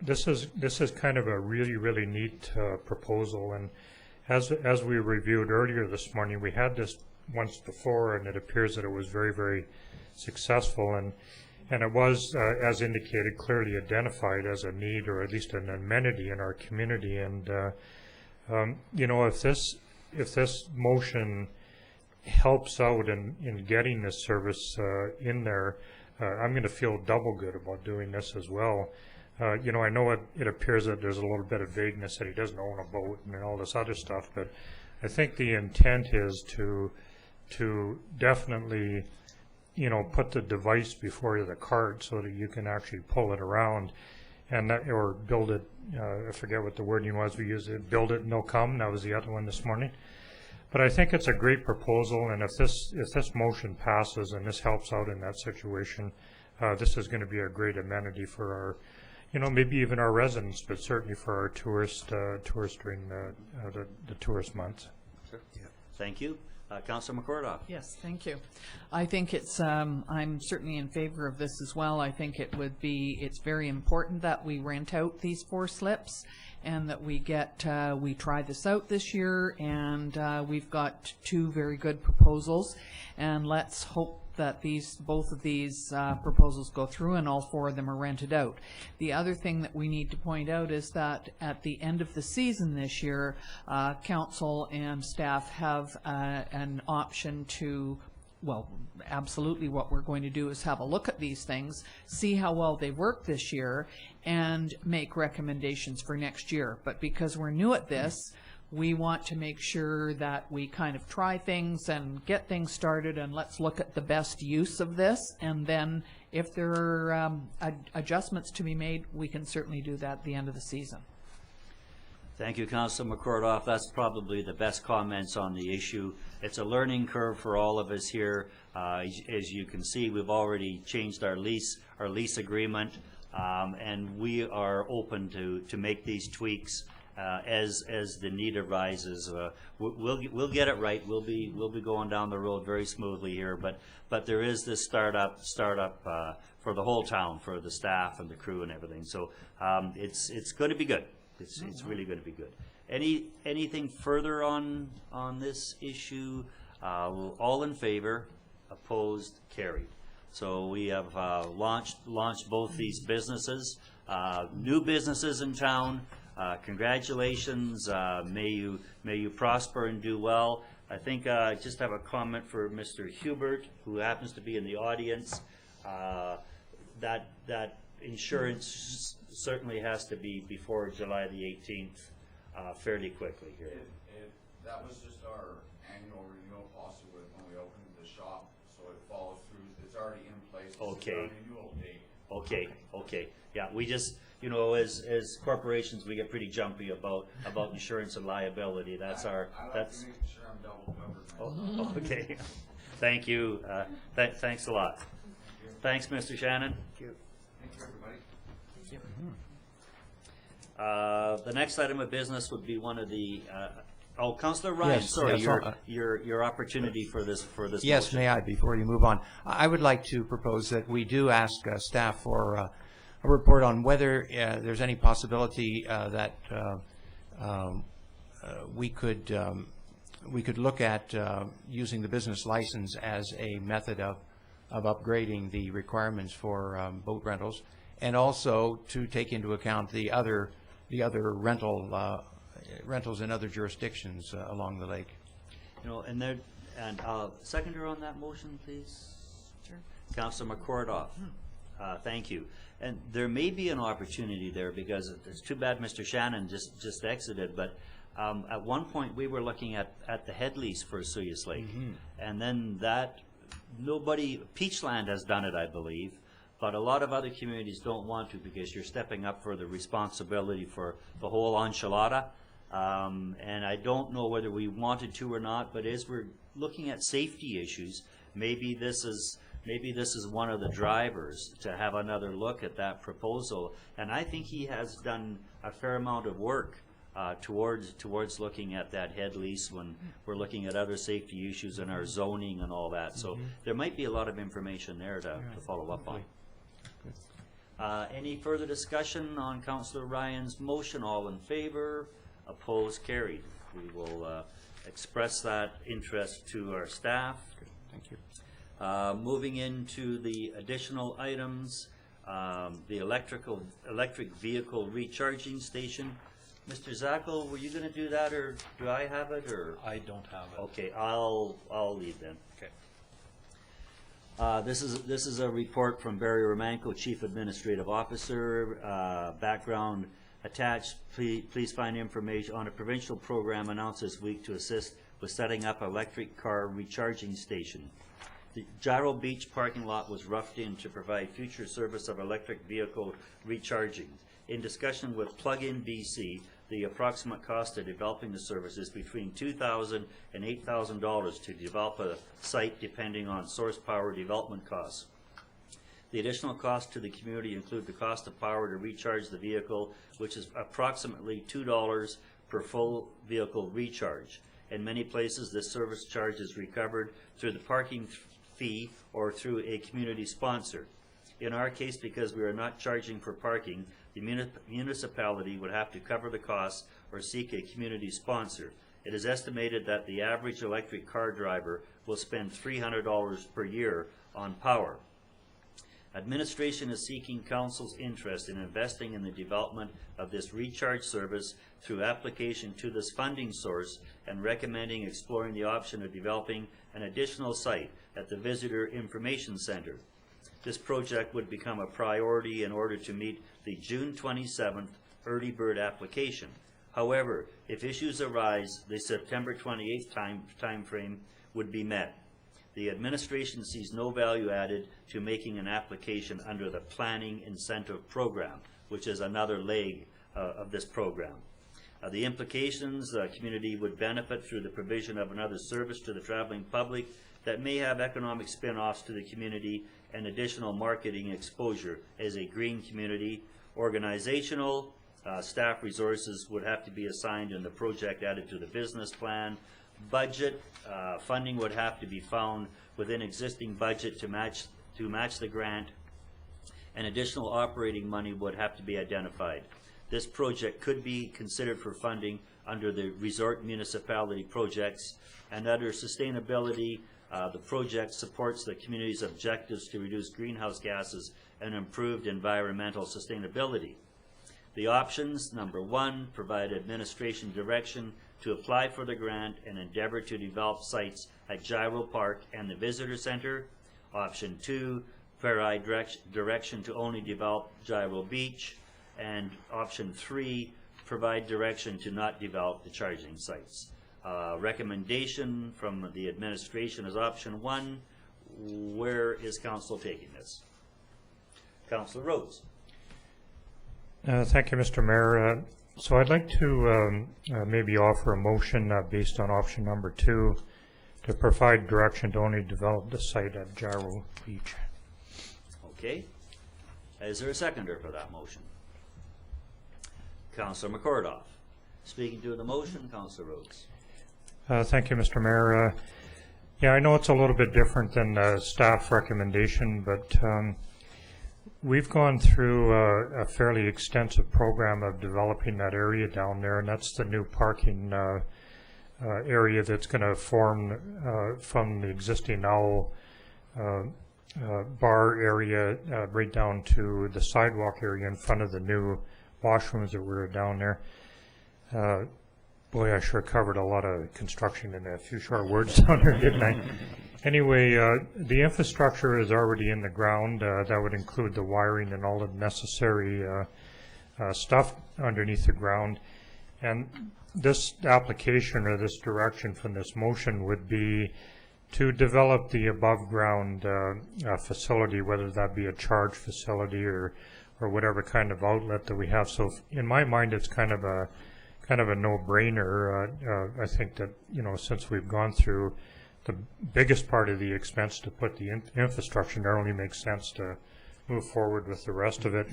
This is kind of a really neat proposal, and as we reviewed earlier this morning, we had this once before, and it appears that it was very successful, and it was, as indicated, clearly identified as a need, or at least an amenity in our community. And if this motion helps out in getting this service in there, I'm going to feel double good about doing this as well. I know it appears that there's a little bit of vagueness that he doesn't own a boat and all this other stuff, but I think the intent is to definitely, put the device before the cart so that you can actually pull it around, and or build it. I forget what the wording was we used. Build it and they'll come. That was the other one this morning. But I think it's a great proposal, and if this motion passes and this helps out in that situation, this is going to be a great amenity for our, maybe even our residents, but certainly for our tourists during the tourist months. Sure. Yeah. Thank you. Councillor McCordock. Yes, thank you. I think it's, I'm certainly in favor of this as well. I think it's very important that we rent out these 4 slips, and that we try this out this year, and we've got 2 very good proposals, and let's hope that both of these proposals go through and all 4 of them are rented out. The other thing that we need to point out is that at the end of the season this year, council and staff have an option to, well, absolutely what we're going to do is have a look at these things, see how well they work this year, and make recommendations for next year. But because we're new at this, we want to make sure that we kind of try things and get things started, and let's look at the best use of this, and then if there are adjustments to be made, we can certainly do that at the end of the season. Thank you, Councillor McCordock. That's probably the best comments on the issue. It's a learning curve for all of us here. As you can see, we've already changed our lease agreement, and we are open to make these tweaks as the need arises. We'll get it right. We'll be going down the road very smoothly here. But there is this startup for the whole town, for the staff and the crew and everything. So it's going to be good. It's really going to be good. Anything further on this issue? All in favor, opposed, carried. So we have launched both these businesses, new businesses in town. Congratulations. May you prosper and do well. I think I just have a comment for Mr. Hubert, who happens to be in the audience. That insurance certainly has to be before July the 18th, fairly quickly here. That was just our annual renewal policy when we opened the shop, so it follows through. It's already in place. Okay. It's our renewal date. Okay. Yeah, we just, as corporations, we get pretty jumpy about insurance and liability. That's I like to make sure I'm double covered. Oh, okay. Thank you. Thanks a lot. Thanks, Mr. Shannon. Thank you, everybody. The next item of business would be one of the Oh, Councillor Ryan, Yes, sorry, yes, your opportunity for this Yes, motion. may I, before you move on? I would like to propose that we do ask staff for a report on whether there's any possibility that we could look at using the business license as a method of upgrading the requirements for boat rentals, and also to take into account the other rentals in other jurisdictions along the lake. You know, and seconder on that motion, please. Sure. Councillor McCordoff. Thank you. And there may be an opportunity there, because it's too bad Mr. Shannon just exited, but at one point we were looking at the head lease for Suyas Lake. And then Peachland has done it, I believe, but a lot of other communities don't want to, because you're stepping up for the responsibility for the whole enchilada. And I don't know whether we wanted to or not, but as we're looking at safety issues, maybe this is one of the drivers to have another look at that proposal. And I think he has done a fair amount of work towards looking at that head lease when we're looking at other safety issues in our zoning and all that. So there might be a lot of information there to follow up on. Any further discussion on Councillor Ryan's motion? All in favor? Opposed? Carried. We will express that interest to our staff. Thank you. Moving into the additional items, the electric vehicle recharging station. Mr. Zackel, were you going to do that, or do I have it, or? I don't have it. Okay, I'll lead then. Okay. This is a report from Barry Romanko, Chief Administrative Officer. Background attached. Please find information on a provincial program announced this week to assist with setting up electric car recharging station. The Gyro Beach parking lot was roughed in to provide future service of electric vehicle recharging. In discussion with Plug-in BC, the approximate cost of developing the service is between $2,000 and $8,000 to develop a site, depending on source power development costs. The additional costs to the community include the cost of power to recharge the vehicle, which is approximately $2 per full vehicle recharge. In many places, this service charge is recovered through the parking fee or through a community sponsor. In our case, because we are not charging for parking, the municipality would have to cover the costs or seek a community sponsor. It is estimated that the average electric car driver will spend $300 per year on power. Administration is seeking Council's interest in investing in the development of this recharge service through application to this funding source, and recommending exploring the option of developing an additional site at the Visitor Information Center. This project would become a priority in order to meet the June 27th early bird application. However, if issues arise, the September 28th time frame would be met. The administration sees no value added to making an application under the Planning Incentive Program, which is another leg of this program. The implications: the community would benefit through the provision of another service to the traveling public that may have economic spin-offs to the community and additional marketing exposure as a green community. Organizational staff resources would have to be assigned and the project added to the business plan. Budget funding would have to be found within existing budget to match the grant, and additional operating money would have to be identified. This project could be considered for funding under the resort municipality projects, and under sustainability, the project supports the community's objectives to reduce greenhouse gases and improved environmental sustainability. The options: number one, provide administration direction to apply for the grant and endeavor to develop sites at Gyro Park and the Visitor Center. Option two, provide direction to only develop Gyro Beach. And option three, provide direction to not develop the charging sites. Recommendation from the administration is option one. Where is Council taking this? Councillor Rhodes. Thank you, Mr. Mayor. So I'd like to maybe offer a motion based on option number 2 to provide direction to only develop the site at Gyro Beach. Okay. Is there a seconder for that motion? Councillor McCordoff. Speaking to the motion, Councillor Rhodes. Thank you, Mr. Mayor. Yeah, I know it's a little bit different than staff recommendation, but we've gone through a fairly extensive program of developing that area down there, and that's the new parking area that's going to form from the existing now bar area right down to the sidewalk area in front of the new washrooms that were down there. Boy, I sure covered a lot of construction in a few short words down there, didn't I? Anyway, the infrastructure is already in the ground. That would include the wiring and all the necessary stuff underneath the ground. And this application or this direction from this motion would be to develop the above ground facility, whether that be a charge facility or whatever kind of outlet that we have. So in my mind, it's kind of a no-brainer. I think that, you know, since we've gone through the biggest part of the expense to put the infrastructure, there only makes sense to move forward with the rest of it.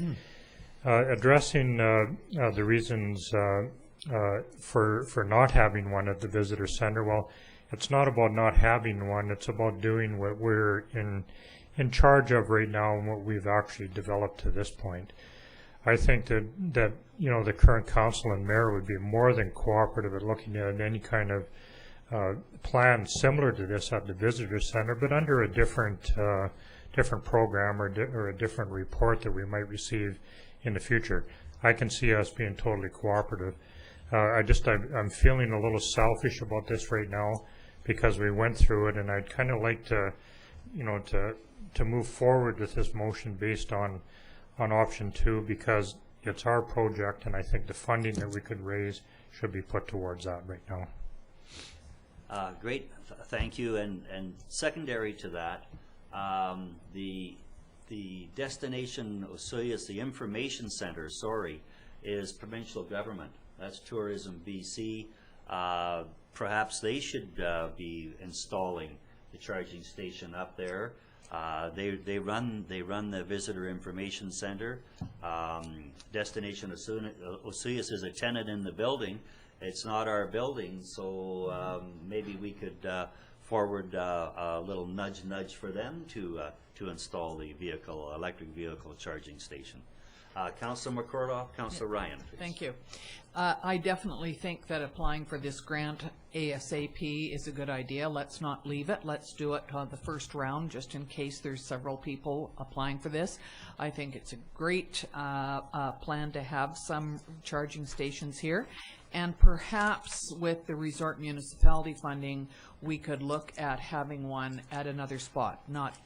Addressing the reasons for not having one at the visitor center, well, it's not about not having one, it's about doing what we're in charge of right now and what we've actually developed to this point. I think that you know, the current council and mayor would be more than cooperative at looking at any kind of plan similar to this at the visitor center, but under a different program or a different report that we might receive in the future. I can see us being totally cooperative. I'm feeling a little selfish about this right now because we went through it, and I'd kind of like to, you know, to move forward with this motion based on option 2, because it's our project, and I think the funding that we could raise should be put towards that right now. Great, thank you. And secondary to that, the destination Osoyoos, the information center, is provincial government. That's Tourism BC. Perhaps they should be installing the charging station up there. They run the visitor information center. Destination Osoyoos is a tenant in the building. It's not our building, so maybe we could forward a little nudge for them to install the electric vehicle charging station. Councillor McCordoff, Councillor Ryan, please. Thank you. I definitely think that applying for this grant ASAP is a good idea. Let's not leave it. Let's do it on the first round, just in case there's several people applying for this. I think it's a great plan to have some charging stations here. And perhaps with the resort municipality funding, we could look at having one at another spot, not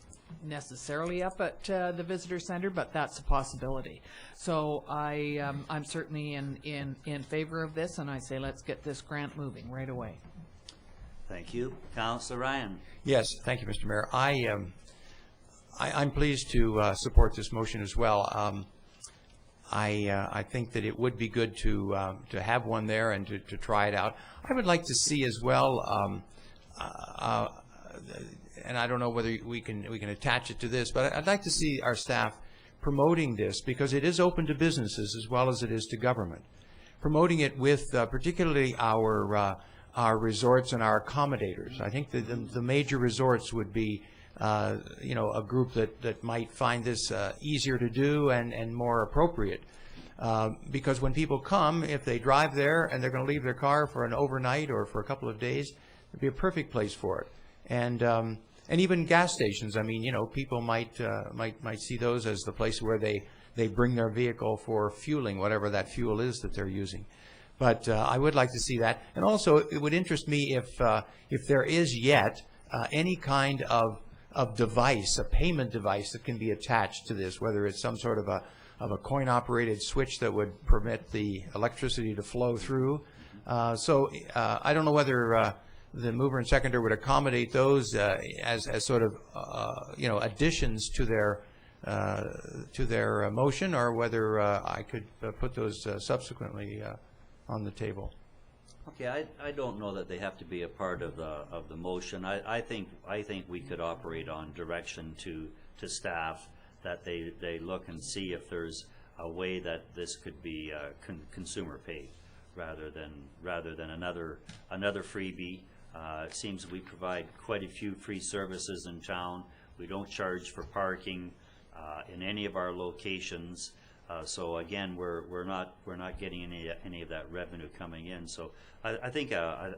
necessarily up at the visitor center, but that's a possibility. So I'm certainly in favor of this, and I say let's get this grant moving right away. Thank you. Councillor Ryan. Yes, thank you, Mr. Mayor. I'm pleased to support this motion as well. I think that it would be good to have one there and to try it out. I would like to see as well, and I don't know whether we can attach it to this, but I'd like to see our staff promoting this, because it is open to businesses as well as it is to government. Promoting it with particularly our resorts and our accommodators. I think that the major resorts would be you know, a group that might find this easier to do and more appropriate. Because when people come, if they drive there and they're going to leave their car for an overnight or for a couple of days, it'd be a perfect place for it. And even gas stations. I mean, you know, people might see those as the place where they bring their vehicle for fueling, whatever that fuel is that they're using. But I would like to see that. And also, it would interest me if there is yet any kind of device, a payment device that can be attached to this, whether it's some sort of a coin-operated switch that would permit the electricity to flow through. So I don't know whether the mover and seconder would accommodate those as sort of you know, additions to their motion, or whether I could put those subsequently on the table. Okay, I don't know that they have to be a part of the motion. I think we could operate on direction to staff that they look and see if there's a way that this could be consumer paid rather than another freebie. It seems we provide quite a few free services in town. We don't charge for parking in any of our locations. So again, we're not getting any of that revenue coming in. So I think a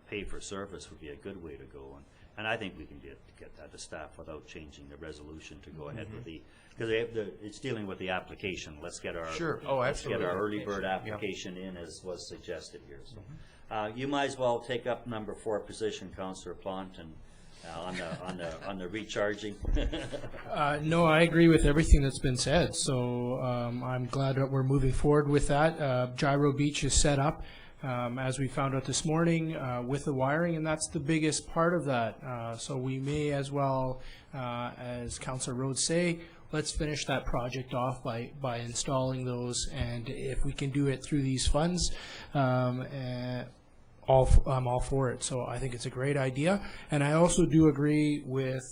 pay for service would be a good way to go, and I think we can get that to staff without changing the resolution to go ahead with the, because it's dealing with the application. Let's get our let's get our early bird application in as was suggested here. So you might as well take up number 4 position, Councillor Planton. On the recharging. No, I agree with everything that's been said. So I'm glad that we're moving forward with that. Gyro Beach is set up, as we found out this morning, with the wiring, and that's the biggest part of that. So we may as well, as Councillor Rhodes say, let's finish that project off by installing those, and if we can do it through these funds, I'm all for it. So I think it's a great idea, and I also do agree with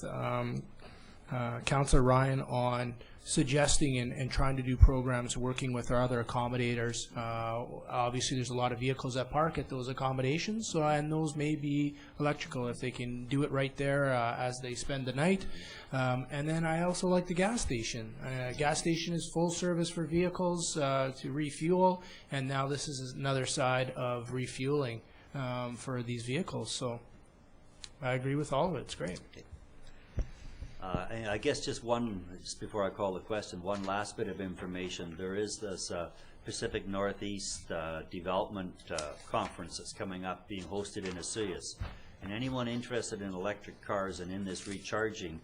Councillor Ryan on suggesting and trying to do programs working with our other accommodators. Obviously there's a lot of vehicles that park at those accommodations, so, and those may be electrical if they can do it right there as they spend the night. And then I also like the gas station. Gas station is full service for vehicles to refuel, and now this is another side of refueling for these vehicles. So I agree with all of it. It's great. And I guess just before I call the question, one last bit of information. There is this Pacific Northeast Development Conference that's coming up, being hosted in Asuyas. And anyone interested in electric cars and in this recharging,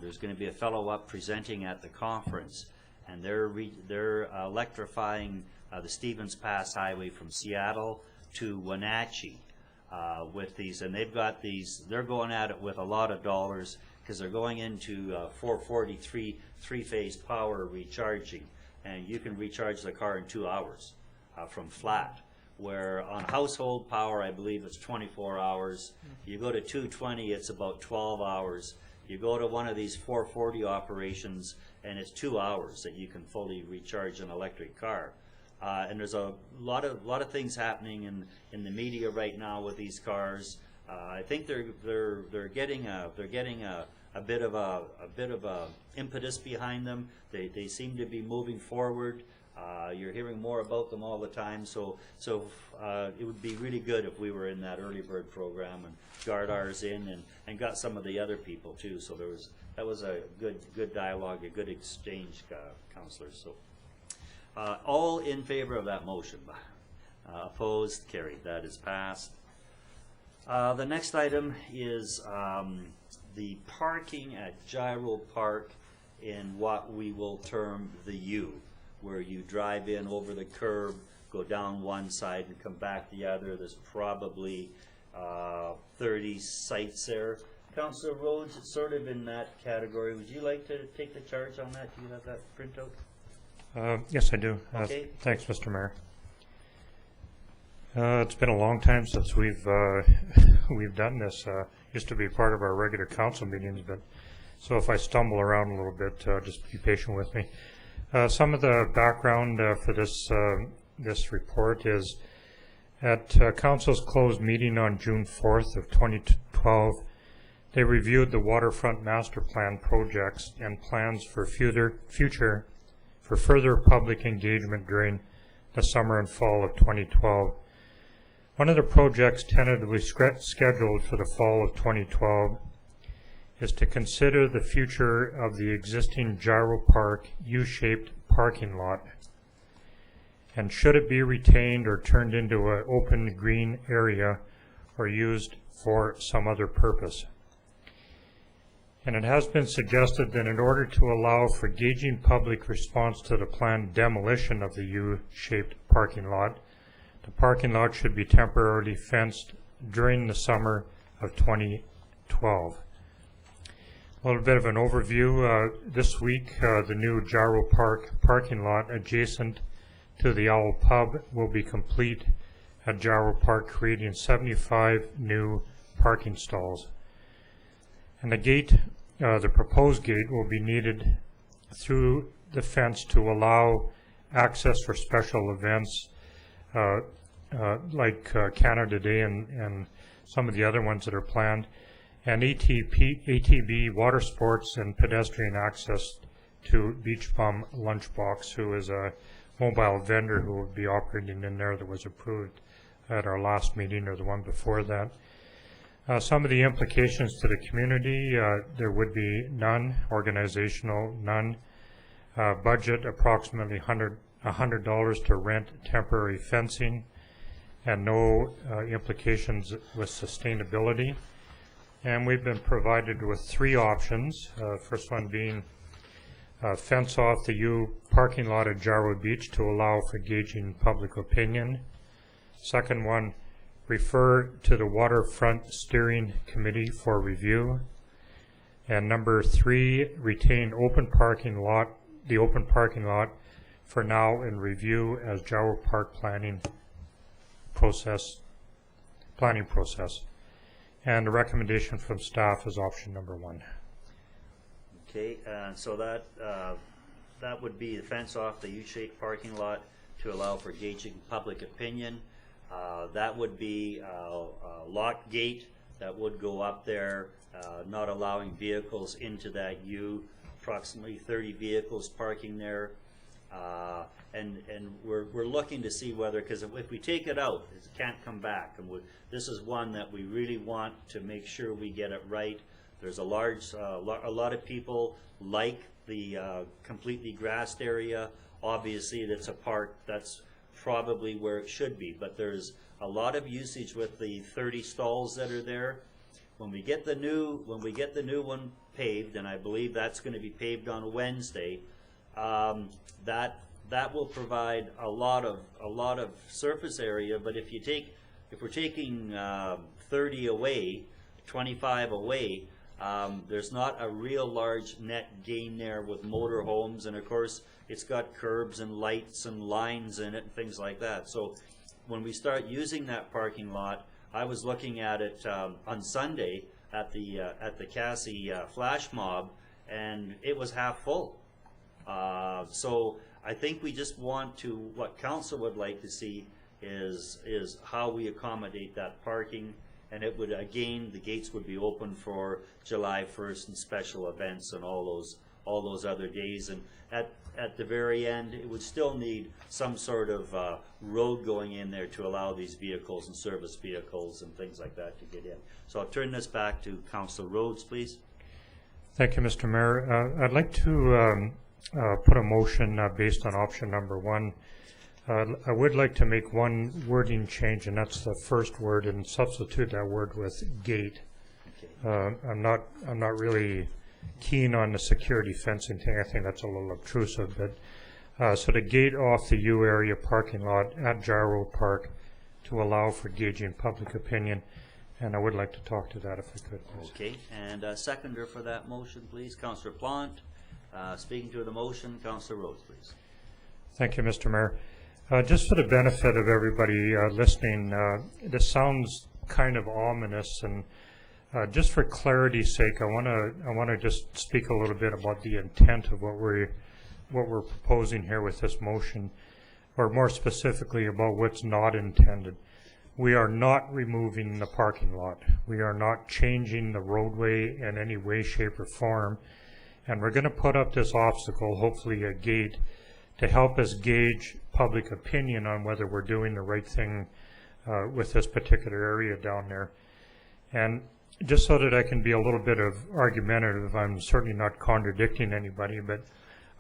there's going to be a fellow up presenting at the conference, and they're electrifying the Stevens Pass Highway from Seattle to Wenatchee with these, and they've got these. They're going at it with a lot of dollars, because they're going into 443 three-phase power recharging, and you can recharge the car in 2 hours from flat, where on household power I believe it's 24 hours. You go to 220, it's about 12 hours. You go to one of these 440 operations and it's 2 hours that you can fully recharge an electric car. And there's a lot of things happening in the media right now with these cars. I think they're getting a bit of a impetus behind them. They seem to be moving forward. You're hearing more about them all the time. So it would be really good if we were in that early bird program and got ours in and got some of the other people too. So that was a good dialogue, a good exchange, councillors. So all in favor of that motion? Opposed? Carried. That is passed. The next item is the parking at Gyro Park in what we will term the U, where you drive in over the curb, go down one side and come back the other. There's probably 30 sites there. Councillor Rhodes, it's sort of in that category. Would you like to take the charge on that? Do you have that printout? Yes, I do. Okay. Thanks, Mr. Mayor. It's been a long time since we've done this. Used to be part of our regular council meetings, but so if I stumble around a little bit, just be patient with me. Some of the background for this report is at council's closed meeting on June 4th of 2012. They reviewed the waterfront master plan projects and plans for further public engagement during the summer and fall of 2012. One of the projects tentatively scheduled for the fall of 2012 is to consider the future of the existing Gyro Park U-shaped parking lot, and should it be retained or turned into an open green area or used for some other purpose. And it has been suggested that in order to allow for gauging public response to the planned demolition of the U-shaped parking lot, the parking lot should be temporarily fenced during the summer of 2012. A little bit of an overview. This week, the new Gyro Park parking lot adjacent to the Owl Pub will be complete at Gyro Park, creating 75 new parking stalls. And the gate, the proposed gate, will be needed through the fence to allow access for special events like Canada Day and some of the other ones that are planned, and ATB water sports and pedestrian access to Beach Bum Lunchbox, who is a mobile vendor who will be operating in there that was approved at our last meeting or the one before that. Some of the implications to the community, there would be none, organizational, none. Budget approximately $100 to rent temporary fencing, and no implications with sustainability. And we've been provided with 3 options. First one being fence off the U parking lot at Gyro Beach to allow for gauging public opinion. Second one, refer to the Waterfront Steering Committee for review. And number 3, retain open parking lot, the open parking lot for now in review as Gyro Park planning process. And the recommendation from staff is option number 1. Okay, so that would be the fence off the U-shaped parking lot to allow for gauging public opinion. That would be a locked gate that would go up there, not allowing vehicles into that U, approximately 30 vehicles parking there. And we're looking to see whether, because if we take it out, it can't come back. And this is one that we really want to make sure we get it right. There's a lot of people like the completely grassed area. Obviously, that's a park. That's probably where it should be. But there's a lot of usage with the 30 stalls that are there. When we get the new one paved, and I believe that's going to be paved on Wednesday, that will provide a lot of surface area. But if we're taking 30 away, 25 away, there's not a real large net gain there with motor homes, and of course it's got curbs and lights and lines in it and things like that. So when we start using that parking lot, I was looking at it on Sunday at the Cassie flash mob, and it was half full. So I think we just want to, what council would like to see is how we accommodate that parking. And it would, again, the gates would be open for July 1st and special events and all those other days. And at the very end, it would still need some sort of road going in there to allow these vehicles and service vehicles and things like that to get in. So I'll turn this back to Councillor Rhodes, please. Thank you, Mr. Mayor. I'd like to put a motion based on option number 1. I would like to make one wording change, and that's the first word, and substitute that word with gate. Okay. I'm not really keen on the security fencing thing. I think that's a little obtrusive, but so the gate off the U area parking lot at Gyro Park to allow for gauging public opinion, and I would like to talk to that if I could, please. Okay, and seconder for that motion, please, Councillor Plant. Speaking to the motion, Councillor Rhodes, please. Thank you, Mr. Mayor. Just for the benefit of everybody listening, this sounds kind of ominous, and just for clarity's sake, I want to just speak a little bit about the intent of what we're proposing here with this motion, or more specifically about what's not intended. We are not removing the parking lot. We are not changing the roadway in any way, shape, or form, and we're going to put up this obstacle, hopefully a gate, to help us gauge public opinion on whether we're doing the right thing with this particular area down there. And just so that I can be a little bit of argumentative, I'm certainly not contradicting anybody, but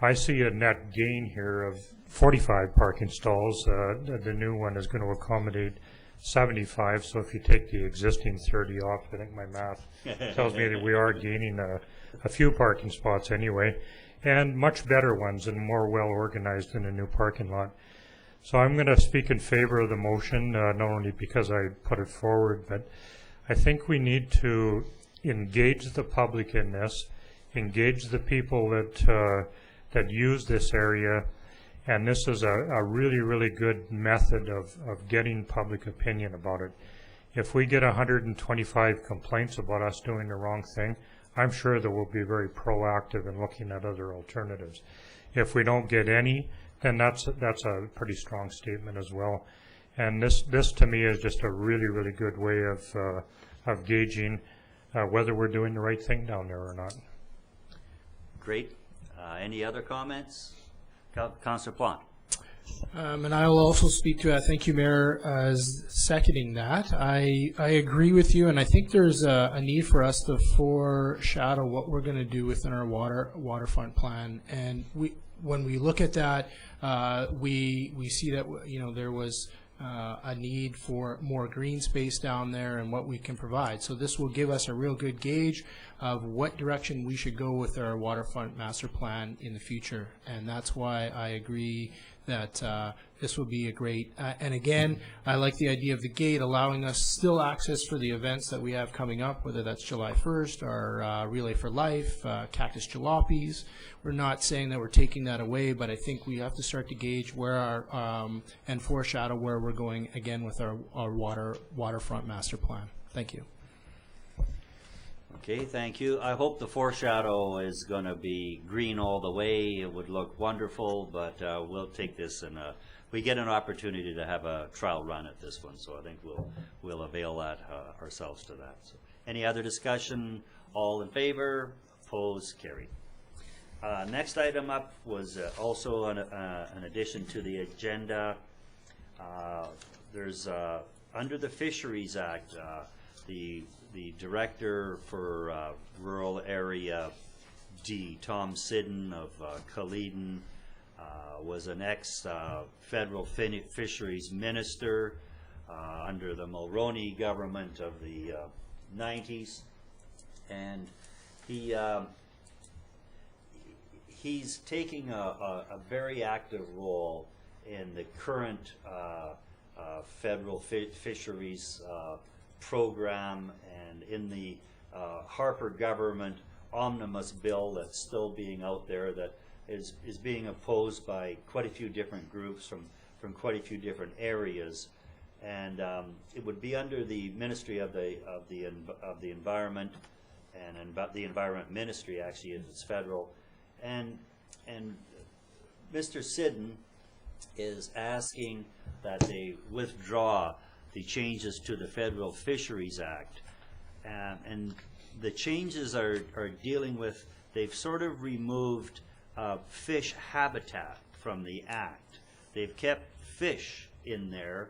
I see a net gain here of 45 parking stalls. The new one is going to accommodate 75, so if you take the existing 30 off, I think my math tells me that we are gaining a few parking spots anyway, and much better ones and more well organized in a new parking lot. So I'm going to speak in favor of the motion, not only because I put it forward, but I think we need to engage the public in this, engage the people that use this area, and this is a really, really good method of getting public opinion about it. If we get 125 complaints about us doing the wrong thing, I'm sure that we'll be very proactive in looking at other alternatives. If we don't get any, then that's a pretty strong statement as well. And this to me is just a really, really good way of gauging whether we're doing the right thing down there or not. Great. Any other comments? Councillor Plante. And I will also speak to that. Thank you, Mayor, as seconding that. I agree with you, and I think there's a need for us to foreshadow what we're going to do within our waterfront plan. And when we look at that, we see that there was a need for more green space down there and what we can provide. So this will give us a real good gauge of what direction we should go with our waterfront master plan in the future. And that's why I agree that this will be a great, and again, I like the idea of the gate allowing us still access for the events that we have coming up, whether that's July 1st or Relay for Life, Cactus Jalopies. We're not saying that we're taking that away, but I think we have to start to gauge where our, and foreshadow where we're going again with our waterfront master plan. Thank you. Okay, thank you. I hope the foreshadow is going to be green all the way. It would look wonderful, but we'll take this and we get an opportunity to have a trial run at this one, so I think we'll avail that ourselves to that. So, any other discussion? All in favor? Opposed? Carried. Next item up was also an addition to the agenda. There's under the Fisheries Act, the Director for Rural Area D, Tom Siddon of Culloden, was an ex-federal fisheries minister under the Mulroney government of the 90s, and he's taking a very active role in the current federal fisheries program and in the Harbour government Omnibus bill that's still being out there that is being opposed by quite a few different groups from quite a few different areas, and it would be under the Ministry of the Environment and the Environment Ministry, actually, if it's federal, and Mr. Siddon is asking that they withdraw the changes to the Federal Fisheries Act, and the changes are dealing with, they've sort of removed fish habitat from the Act. They've kept fish in there,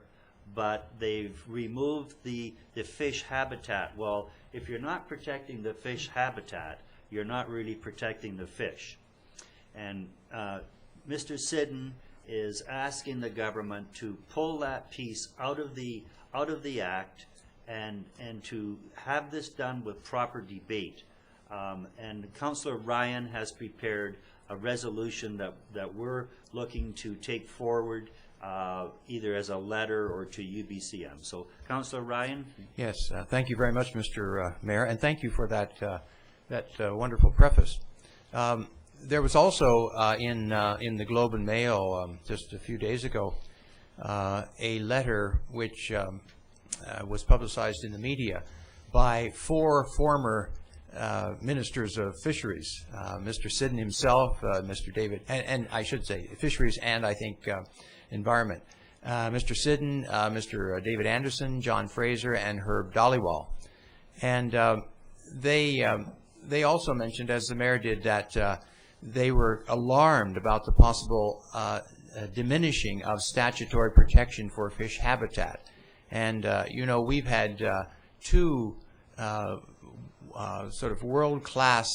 but they've removed the fish habitat. Well, if you're not protecting the fish habitat, you're not really protecting the fish. And Mr. Siddon is asking the government to pull that piece out of the Act and to have this done with proper debate. And Councillor Ryan has prepared a resolution that we're looking to take forward either as a letter or to UBCM. So, Councillor Ryan? Yes, thank you very much, Mr. Mayor, and thank you for that wonderful preface. There was also in the Globe and Mail just a few days ago a letter which was publicized in the media by 4 former ministers of fisheries, Mr. Siddon himself, Mr. David, and I should say fisheries and I think environment, Mr. Siddon, Mr. David Anderson, John Fraser, and Herb Dhaliwal. And they also mentioned, as the mayor did, that they were alarmed about the possible diminishing of statutory protection for fish habitat. And, you know, we've had 2 sort of world-class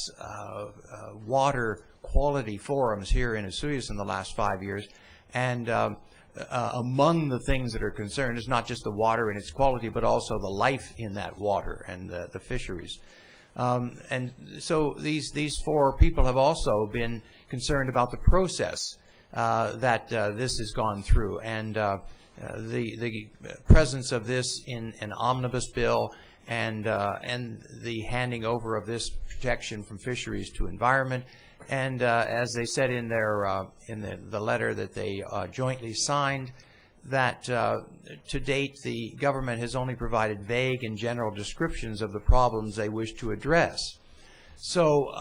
water quality forums here in Osoyoos in the last 5 years. And among the things that are concerned is not just the water and its quality, but also the life in that water and the fisheries. And so these 4 people have also been concerned about the process that this has gone through, and the presence of this in an omnibus bill, and the handing over of this protection from fisheries to environment, and as they said in their the letter that they jointly signed, that to date the government has only provided vague and general descriptions of the problems they wish to address. So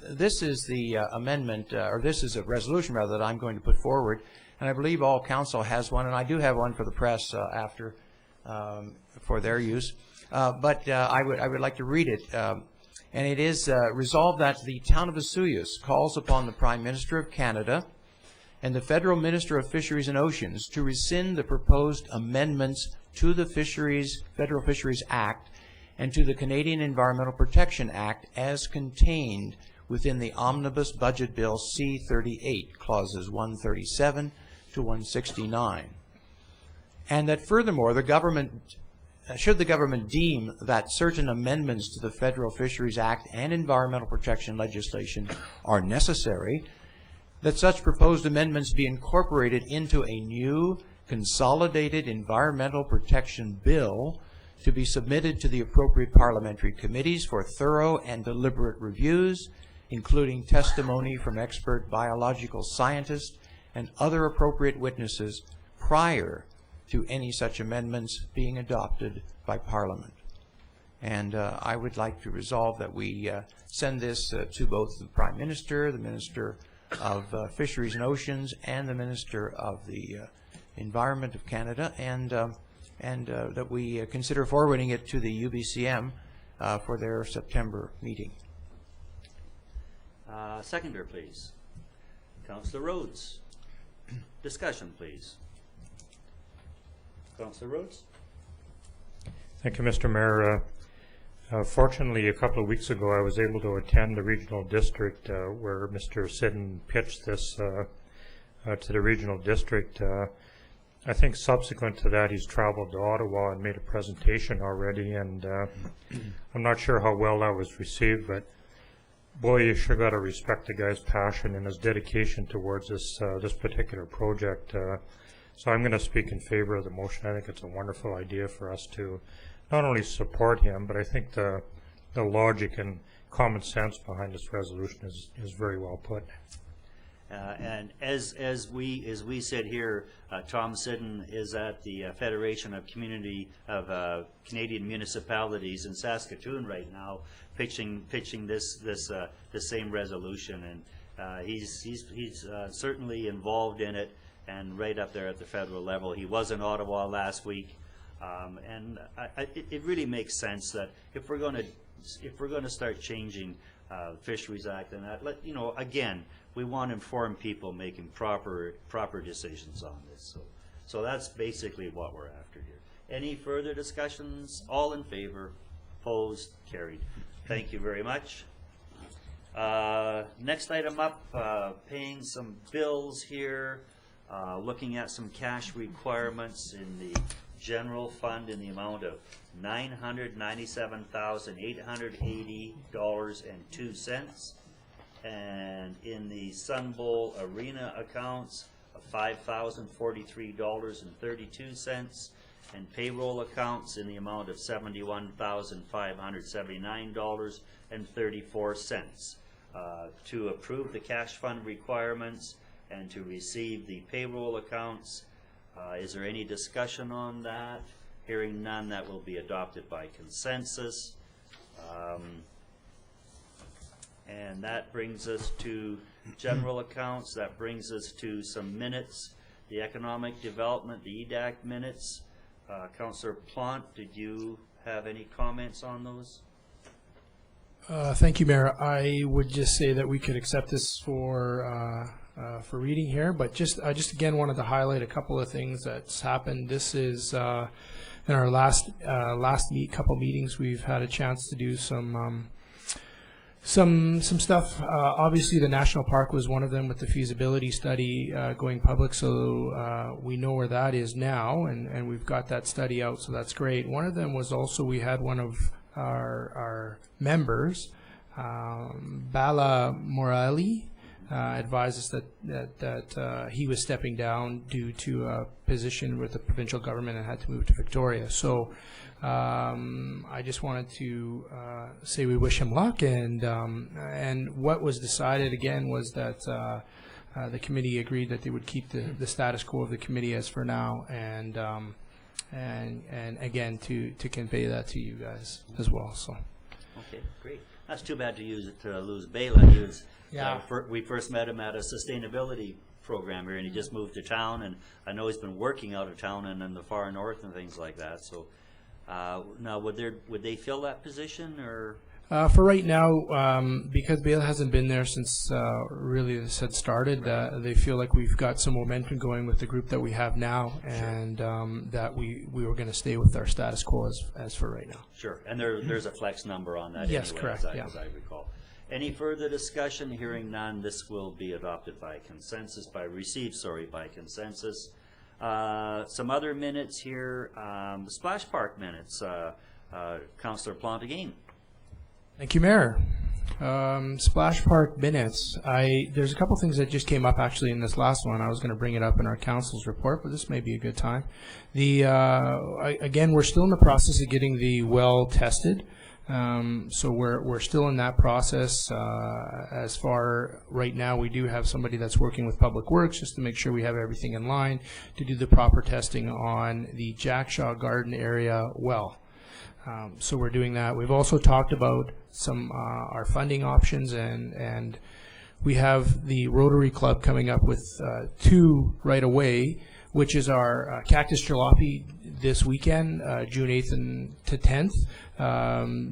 this is the amendment, or this is a resolution rather, that I'm going to put forward, and I believe all council has one, and I do have one for the press after for their use. But I would like to read it. And it is resolved that the town of Vesuvius calls upon the Prime Minister of Canada and the Federal Minister of Fisheries and Oceans to rescind the proposed amendments to the Federal Fisheries Act and to the Canadian Environmental Protection Act as contained within the Omnibus Budget Bill C-38, clauses 137 to 169. And that furthermore, the government, should the government deem that certain amendments to the Federal Fisheries Act and environmental protection legislation are necessary, that such proposed amendments be incorporated into a new consolidated environmental protection bill to be submitted to the appropriate parliamentary committees for thorough and deliberate reviews, including testimony from expert biological scientists and other appropriate witnesses prior to any such amendments being adopted by Parliament. And I would like to resolve that we send this to both the Prime Minister, the Minister of Fisheries and Oceans, and the Minister of the Environment of Canada, and that we consider forwarding it to the UBCM for their September meeting. Seconder, please. Councillor Rhodes. Discussion, please. Councillor Rhodes. Thank you, Mr. Mayor. Fortunately, a couple of weeks ago, I was able to attend the regional district where Mr. Sidden pitched this to the regional district. I think subsequent to that, he's traveled to Ottawa and made a presentation already, and I'm not sure how well that was received, but boy, you sure got to respect the guy's passion and his dedication towards this this particular project. So I'm going to speak in favor of the motion. I think it's a wonderful idea for us to not only support him, but I think the logic and common sense behind this resolution is very well put. And as we sit here, Tom Sidden is at the Federation of Canadian Municipalities in Saskatoon right now, pitching this same resolution, and he's certainly involved in it and right up there at the federal level. He was in Ottawa last week, and it really makes sense that if we're going to start changing Fisheries Act and that, again, we want informed people making proper decisions on this. So that's basically what we're after here. Any further discussions? All in favor? Opposed? Carried. Thank you very much. Next item up, paying some bills here. Looking at some cash requirements in the general fund in the amount of $997,880.02, and in the Sun Bowl Arena accounts of $5,043.32, and payroll accounts in the amount of $71,579.34 to approve the cash fund requirements and to receive the payroll accounts. Is there any discussion on that? Hearing none, that will be adopted by consensus. And that brings us to general accounts. That brings us to some minutes. The economic development, the EDAC minutes. Councillor Plant, did you have any comments on those? Thank you, Mayor. I would just say that we could accept this for reading here, but I just again wanted to highlight a couple of things that's happened. This is in our last couple meetings, we've had a chance to do some stuff. Obviously, the national park was one of them with the feasibility study going public, so we know where that is now, and we've got that study out, so that's great. One of them was also, we had one of our members, Bala Morali, advised us that he was stepping down due to a position with the provincial government and had to move to Victoria. So I just wanted to say we wish him luck, and what was decided again was that the committee agreed that they would keep the status quo of the committee as for now, and again to convey that to you guys as well. So. Okay, great. That's too bad to lose Bela. We first met him at a sustainability program here, and he just moved to town, and I know he's been working out of town and in the far north and things like that. So now, would they fill that position, or? For right now, because Bale hasn't been there since really this had started, they feel like we've got some momentum going with the group that we have now, and that we were going to stay with our status quo as for right now. Sure, and there's a flex number on that. Yes, anyway, correct. as I recall. Any further discussion? Hearing none, this will be adopted by consensus, received by consensus. Some other minutes here. The Splash Park minutes. Councillor Plante again. Thank you, Mayor. Splash Park minutes. There's a couple things that just came up actually in this last one. I was going to bring it up in our council's report, but this may be a good time. Again, we're still in the process of getting the well tested. So we're still in that process. As far right now, we do have somebody that's working with Public Works just to make sure we have everything in line to do the proper testing on the Jackshaw Garden area well. So we're doing that. We've also talked about some our funding options, and we have the Rotary Club coming up with 2 right away, which is our Cactus Jalopy this weekend, June 8th and to 10th.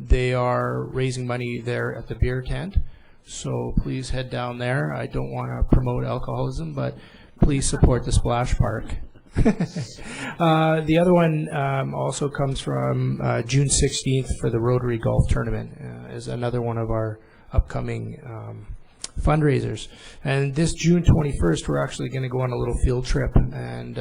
They are raising money there at the beer tent, so please head down there. I don't want to promote alcoholism, but please support the Splash Park. The other one also comes from June 16th for the Rotary Golf Tournament, is another one of our upcoming fundraisers. And this June 21st, we're actually going to go on a little field trip and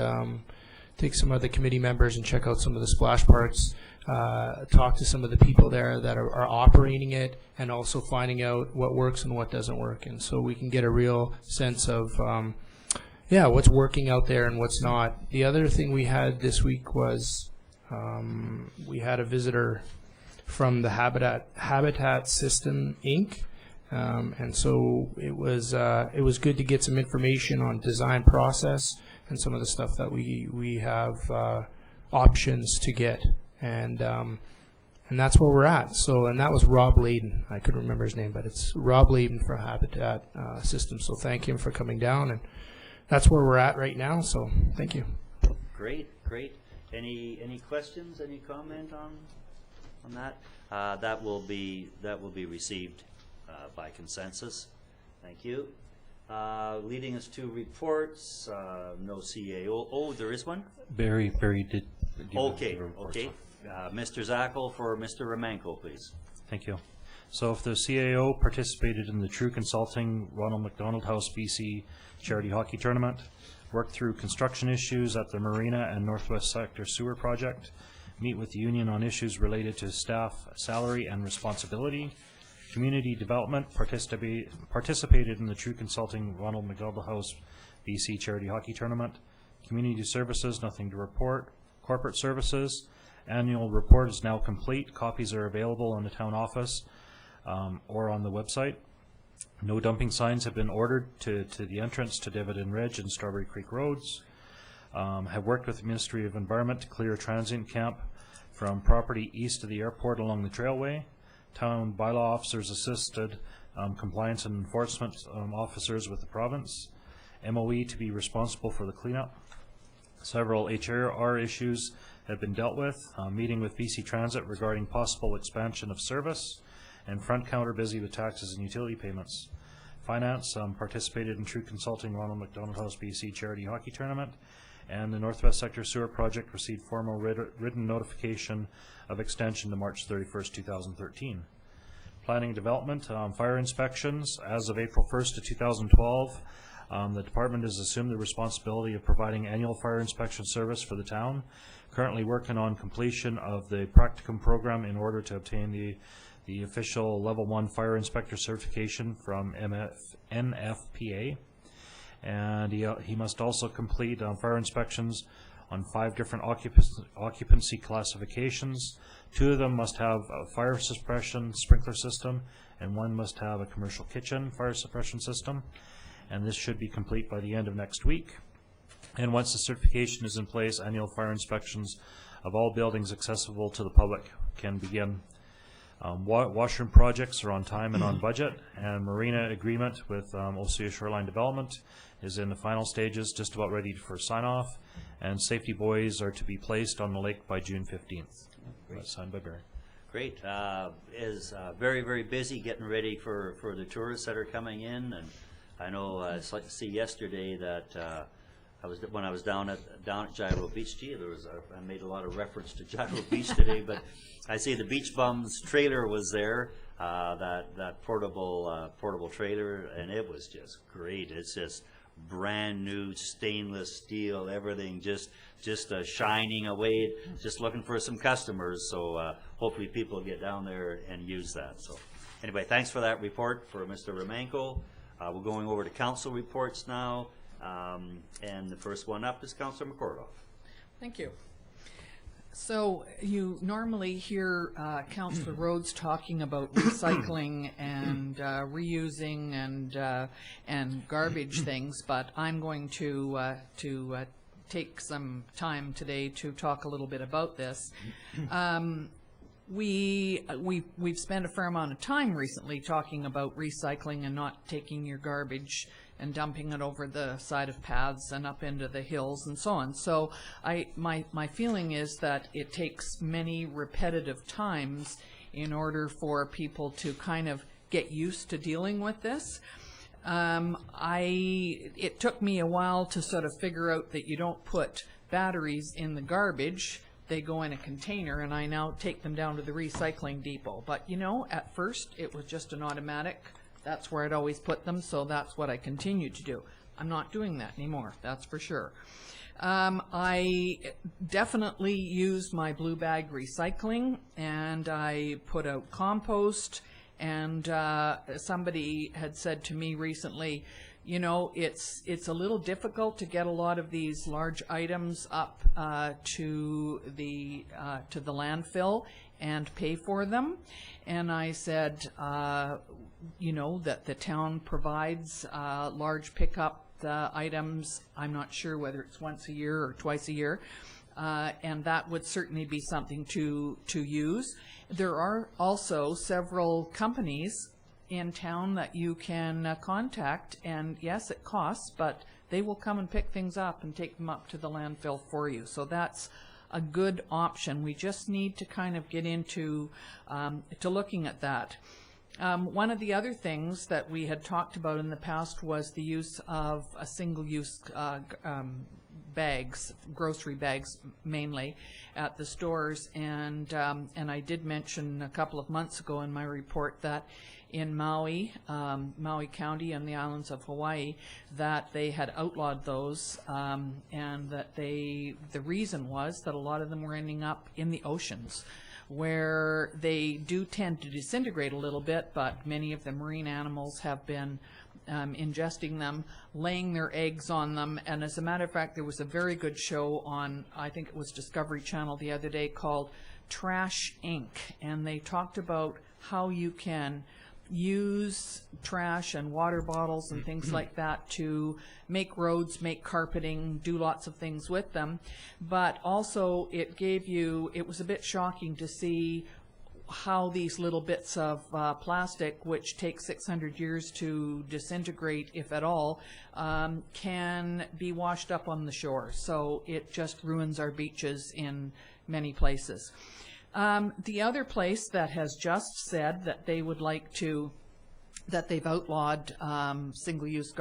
take some of the committee members and check out some of the splash parks, talk to some of the people there that are operating it, and also finding out what works and what doesn't work. And so we can get a real sense of what's working out there and what's not. The other thing we had this week was we had a visitor from the Habitat System Inc. And so it was good to get some information on design process and some of the stuff that we have options to get, and that's where we're at. So, and that was Rob Layden. I couldn't remember his name, but it's Rob Layden from Habitat Systems. So thank him for coming down, and that's where we're at right now. So thank you. Great. Any questions? Any comment on that? That will be received by consensus. Thank you. Leading us to reports. No CAO. Oh, there is one. Barry did. Okay. Mr. Zackel for Mr. Romanko, please. Thank you. So if the CAO participated in the True Consulting Ronald McDonald House BC Charity Hockey Tournament, worked through construction issues at the Marina and Northwest Sector Sewer Project, meet with the union on issues related to staff salary and responsibility, community development, participated in the True Consulting Ronald McDonald House BC Charity Hockey Tournament, community services, nothing to report, corporate services, annual report is now complete. Copies are available in the town office or on the website. No dumping signs have been ordered to the entrance to Dividend Ridge and Strawberry Creek Roads. Have worked with the Ministry of Environment to clear a transient camp from property east of the airport along the trailway. Town bylaw officers assisted compliance and enforcement officers with the province. MOE to be responsible for the cleanup. Several HR issues have been dealt with. Meeting with BC Transit regarding possible expansion of service, and front counter busy with taxes and utility payments. Finance participated in True Consulting Ronald McDonald House BC Charity Hockey Tournament, and the Northwest Sector Sewer Project received formal written notification of extension to March 31st, 2013. Planning and Development, fire inspections. As of April 1st of 2012, the department has assumed the responsibility of providing annual fire inspection service for the town. Currently working on completion of the practicum program in order to obtain the official level 1 fire inspector certification from NFPA. And he must also complete fire inspections on 5 different occupancy classifications. 2 of them must have a fire suppression sprinkler system, and 1 must have a commercial kitchen fire suppression system. And this should be complete by the end of next week. And once the certification is in place, annual fire inspections of all buildings accessible to the public can begin. Washroom projects are on time and on budget, and Marina agreement with Osea Shoreline Development is in the final stages, just about ready for sign-off, and safety buoys are to be placed on the lake by June 15th. Signed by Barry. Great. Is very, very busy getting ready for the tourists that are coming in, and I know I see yesterday that when I was down at Gyro Beach. Gee, I made a lot of reference to Gyro Beach today, but I see the Beach Bums trailer was there, that portable trailer, and it was just great. It's just brand new stainless steel, everything just shining away, just looking for some customers. So hopefully people get down there and use that. So anyway, thanks for that report for Mr. Romanko. We're going over to council reports now. And the first one up is Councilor McCordoff. Thank you. So you normally hear Councilor Rhodes talking about recycling and reusing and garbage things, but I'm going to take some time today to talk a little bit about this. We've spent a fair amount of time recently talking about recycling and not taking your garbage and dumping it over the side of paths and up into the hills and so on. So my feeling is that it takes many repetitive times in order for people to kind of get used to dealing with this. It took me a while to sort of figure out that you don't put batteries in the garbage. They go in a container, and I now take them down to the recycling depot. But you know, at first it was just an automatic. That's where I'd always put them, so that's what I continue to do. I'm not doing that anymore, that's for sure. I definitely use my blue bag recycling, and I put out compost, and somebody had said to me recently, you know, it's a little difficult to get a lot of these large items up to the landfill and pay for them. And I said, you know, that the town provides large pickup items. I'm not sure whether it's once a year or twice a year, and that would certainly be something to use. There are also several companies in town that you can contact, and yes, it costs, but they will come and pick things up and take them up to the landfill for you. So that's a good option. We just need to kind of get into to looking at that. One of the other things that we had talked about in the past was the use of a single-use bags, grocery bags mainly, at the stores, and I did mention a couple of months ago in my report that in Maui County and the islands of Hawaii, that they had outlawed those, and that the reason was that a lot of them were ending up in the oceans, where they do tend to disintegrate a little bit, but many of the marine animals have been ingesting them, laying their eggs on them. And as a matter of fact, there was a very good show on, I think it was Discovery Channel the other day, called Trash Inc. And they talked about how you can use trash and water bottles and things like that to make roads, make carpeting, do lots of things with them. But also it was a bit shocking to see how these little bits of plastic, which take 600 years to disintegrate, if at all, can be washed up on the shore. So it just ruins our beaches in many places. The other place that has just said that they would like to, that they've outlawed single-use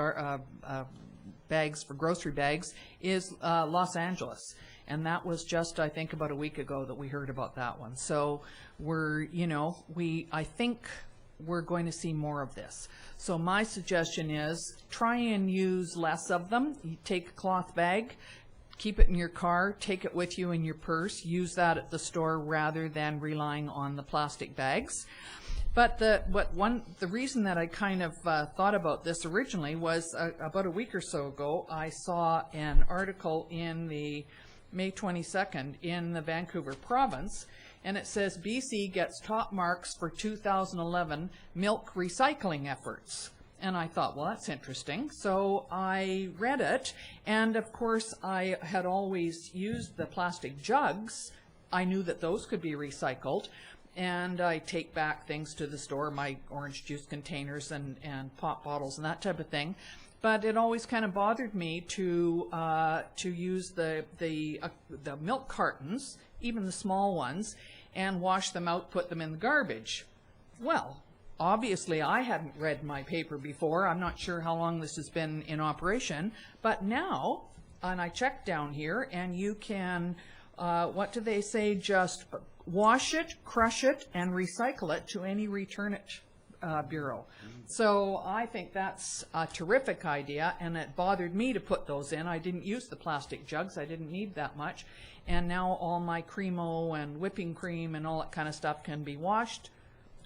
bags for grocery bags is Los Angeles. And that was just, I think, about a week ago that we heard about that one. So I think we're going to see more of this. So my suggestion is try and use less of them. You take a cloth bag, keep it in your car, take it with you in your purse, use that at the store rather than relying on the plastic bags. But the reason that I kind of thought about this originally was about a week or so ago, I saw an article in the May 22nd in the Vancouver province, and it says BC gets top marks for 2011 milk recycling efforts. And I thought, well, that's interesting. So I read it, and of course I had always used the plastic jugs. I knew that those could be recycled. and I take back things to the store, my orange juice containers and pop bottles and that type of thing. But it always kind of bothered me to use the milk cartons, even the small ones, and wash them out, put them in the garbage. Well, obviously I hadn't read my paper before. I'm not sure how long this has been in operation, but now, and I checked down here, and you can, what do they say, just wash it, crush it, and recycle it to any return it bureau. So I think that's a terrific idea, and it bothered me to put those in. I didn't use the plastic jugs. I didn't need that much. And now all my Cremo and whipping cream and all that kind of stuff can be washed,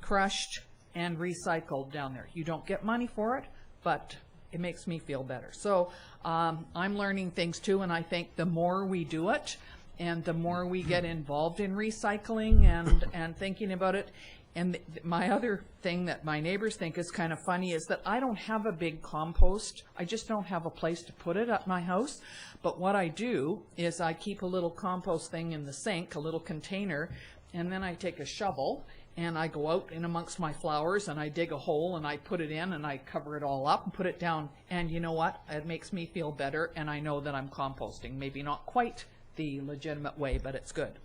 crushed, and recycled down there. You don't get money for it, but it makes me feel better. So I'm learning things too, and I think the more we do it, and the more we get involved in recycling and thinking about it. And my other thing that my neighbors think is kind of funny is that I don't have a big compost. I just don't have a place to put it at my house. But what I do is I keep a little compost thing in the sink, a little container, and then I take a shovel and I go out in amongst my flowers and I dig a hole and I put it in and I cover it all up and put it down. And you know what? It makes me feel better, and I know that I'm composting. Maybe not quite the legitimate way, but it's good.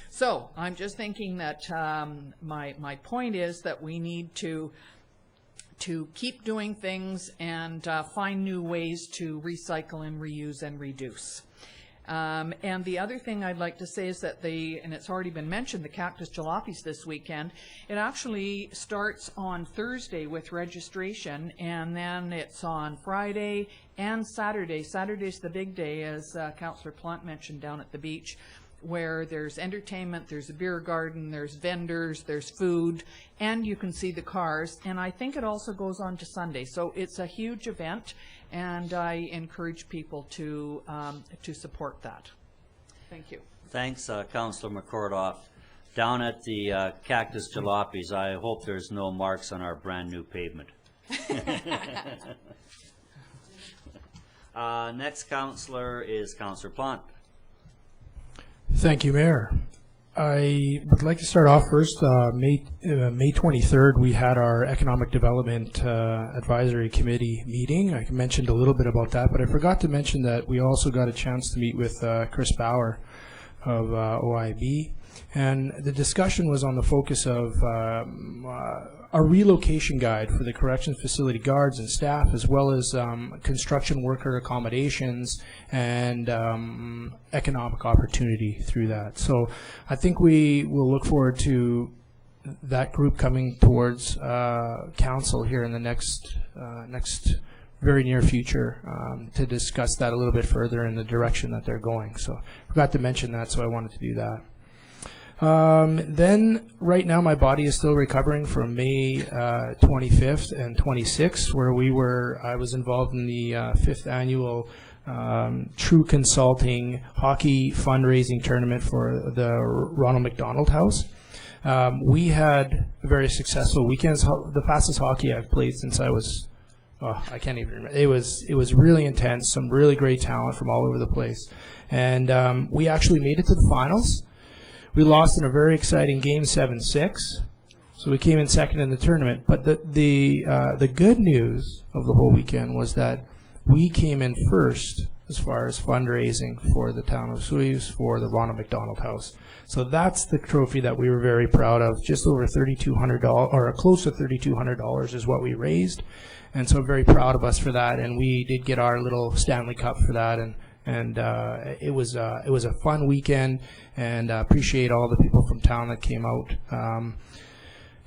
So I'm just thinking that my point is that we need to keep doing things and find new ways to recycle and reuse and reduce. And the other thing I'd like to say is that and it's already been mentioned, the Cactus Jalopies this weekend, it actually starts on Thursday with registration, and then it's on Friday and Saturday. Saturday's the big day, as Councillor Plant mentioned, down at the beach, where there's entertainment, there's a beer garden, there's vendors, there's food, and you can see the cars. And I think it also goes on to Sunday. So it's a huge event, and I encourage people to support that. Thank you. Thanks, Councillor McCordoff. Down at the Cactus Jalopies, I hope there's no marks on our brand new pavement. Next councillor is Councillor Plant. Thank you, Mayor. I would like to start off first. May 23rd, we had our Economic Development Advisory Committee meeting. I mentioned a little bit about that, but I forgot to mention that we also got a chance to meet with Chris Bauer of OIB. And the discussion was on the focus of a relocation guide for the corrections facility guards and staff, as well as construction worker accommodations and economic opportunity through that. So I think we will look forward to that group coming towards council here in the next very near future to discuss that a little bit further in the direction that they're going. So I forgot to mention that, so I wanted to do that. Then right now my body is still recovering from May 25th and 26th, where I was involved in the 5th annual True Consulting hockey fundraising tournament for the Ronald McDonald House. We had a very successful weekend. The fastest hockey I've played since I was, I can't even remember. It was really intense, some really great talent from all over the place. And we actually made it to the finals. We lost in a very exciting game, 7-6. So we came in second in the tournament. But the good news of the whole weekend was that we came in first as far as fundraising for the town of Suez for the Ronald McDonald House. So that's the trophy that we were very proud of. Just over $3,200, or close to $3,200 is what we raised. And so I'm very proud of us for that. And we did get our little Stanley Cup for that. And it was a fun weekend, and appreciate all the people from town that came out.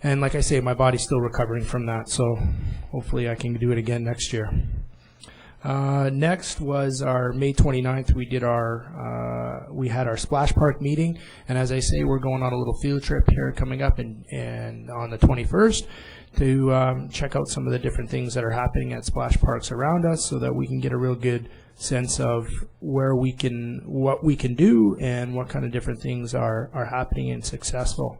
And like I say, my body's still recovering from that, so hopefully I can do it again next year. Next was our May 29th. We had our Splash Park meeting, and as I say, we're going on a little field trip here coming up, and on the 21st to check out some of the different things that are happening at splash parks around us, so that we can get a real good sense of what we can do and what kind of different things are happening and successful.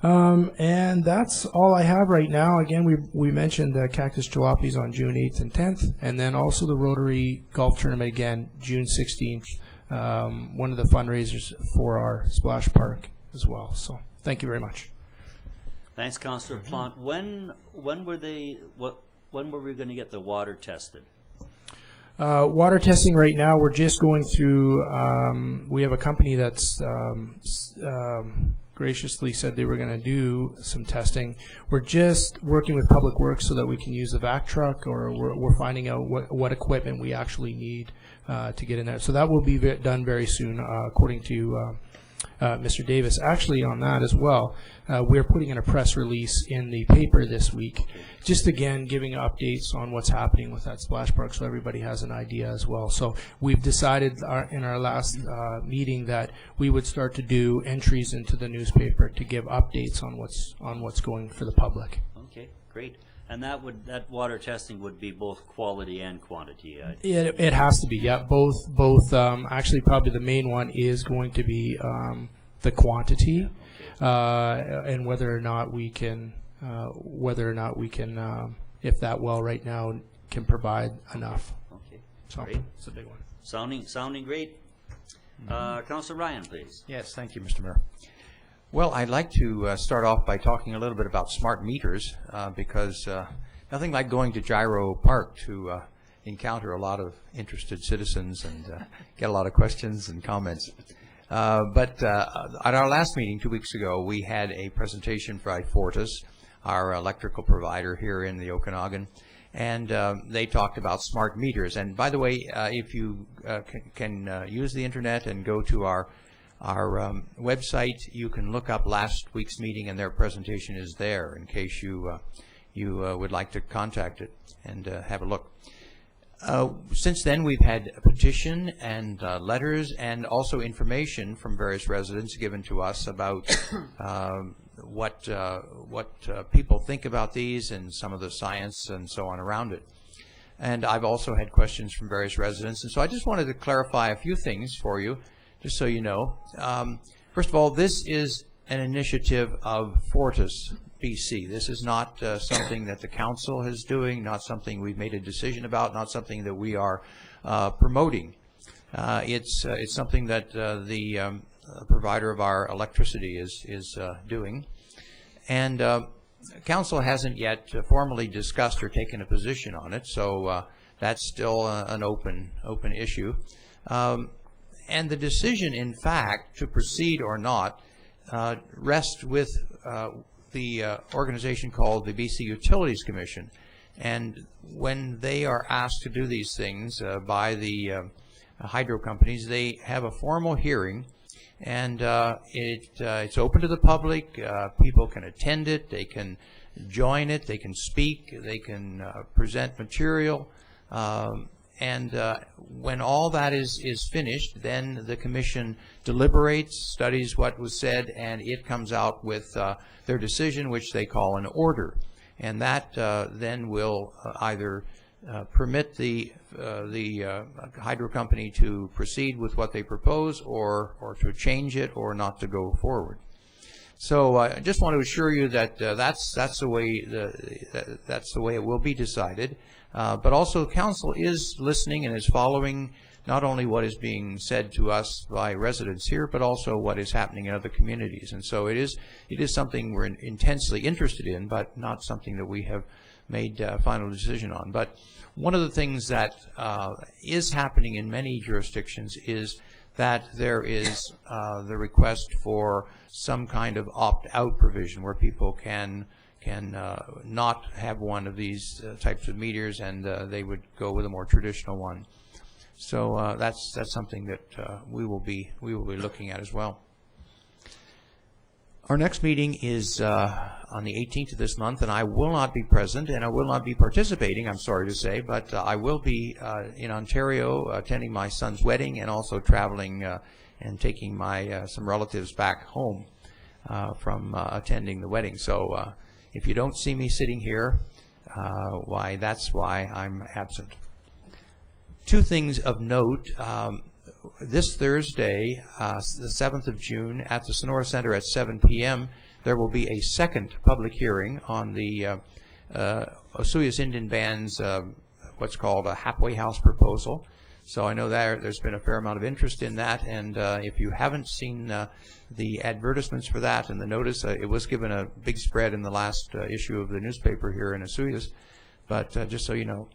And that's all I have right now. Again, we mentioned Cactus Jalopies on June 8th and 10th, and then also the Rotary Golf Tournament again, June 16th, one of the fundraisers for our Splash Park as well. So thank you very much. Thanks, Councillor Plant. When were we going to get the water tested? Water testing right now, we're just going through, we have a company that's graciously said they were going to do some testing. We're just working with Public Works so that we can use the vac truck, or we're finding out what equipment we actually need to get in there. So that will be done very soon, according to Mr. Davis. Actually, on that as well, we're putting in a press release in the paper this week, just again giving updates on what's happening with that splash park, so everybody has an idea as well. So we've decided in our last meeting that we would start to do entries into the newspaper to give updates on what's going for the public. Okay, great. And that water testing would be both quality and quantity. It has to be, yeah. Both. Actually, probably the main one is going to be the quantity, and whether or not we can, if that well right now can provide enough. Okay, so great. It's a big one. Sounding great. Councillor Ryan, please. Yes, thank you, Mr. Mayor. Well, I'd like to start off by talking a little bit about smart meters, because nothing like going to Gyro Park to encounter a lot of interested citizens and get a lot of questions and comments. But at our last meeting 2 weeks ago, we had a presentation by Fortis, our electrical provider here in the Okanagan, and they talked about smart meters. And by the way, if you can use the internet and go to our website, you can look up last week's meeting, and their presentation is there in case you would like to contact it and have a look. Since then, we've had a petition and letters and also information from various residents given to us about what people think about these and some of the science and so on around it. And I've also had questions from various residents, and so I just wanted to clarify a few things for you, just so you know. First of all, this is an initiative of Fortis, BC. This is not something that the council is doing, not something we've made a decision about, not something that we are promoting. It's something that the provider of our electricity is doing. And council hasn't yet formally discussed or taken a position on it, so that's still an open issue. And the decision, in fact, to proceed or not rests with the organization called the BC Utilities Commission. And when they are asked to do these things by the hydro companies, they have a formal hearing, and it's open to the public. People can attend it, they can join it, they can speak, they can present material. And when all that is finished, then the commission deliberates, studies what was said, and it comes out with their decision, which they call an order. And that then will either permit the hydro company to proceed with what they propose, or to change it, or not to go forward. So I just want to assure you that that's the way it will be decided. But also, council is listening and is following not only what is being said to us by residents here, but also what is happening in other communities. And so it is something we're intensely interested in, but not something that we have made a final decision on. But one of the things that is happening in many jurisdictions is that there is the request for some kind of opt-out provision where people can not have one of these types of meters, and they would go with a more traditional one. So that's something that we will be looking at as well. Our next meeting is on the 18th of this month, and I will not be present, and I will not be participating, I'm sorry to say, but I will be in Ontario attending my son's wedding, and also traveling and taking my some relatives back home from attending the wedding. So if you don't see me sitting here, that's why I'm absent. Two things of note. This Thursday, the 7th of June, at the Sonora Center at 7 p.m., there will be a second public hearing on the Osoyoos Indian Band's what's called a halfway house proposal. So I know there's been a fair amount of interest in that, and if you haven't seen the advertisements for that and the notice, it was given a big spread in the last issue of the newspaper here in Osoyoos, but just so you know.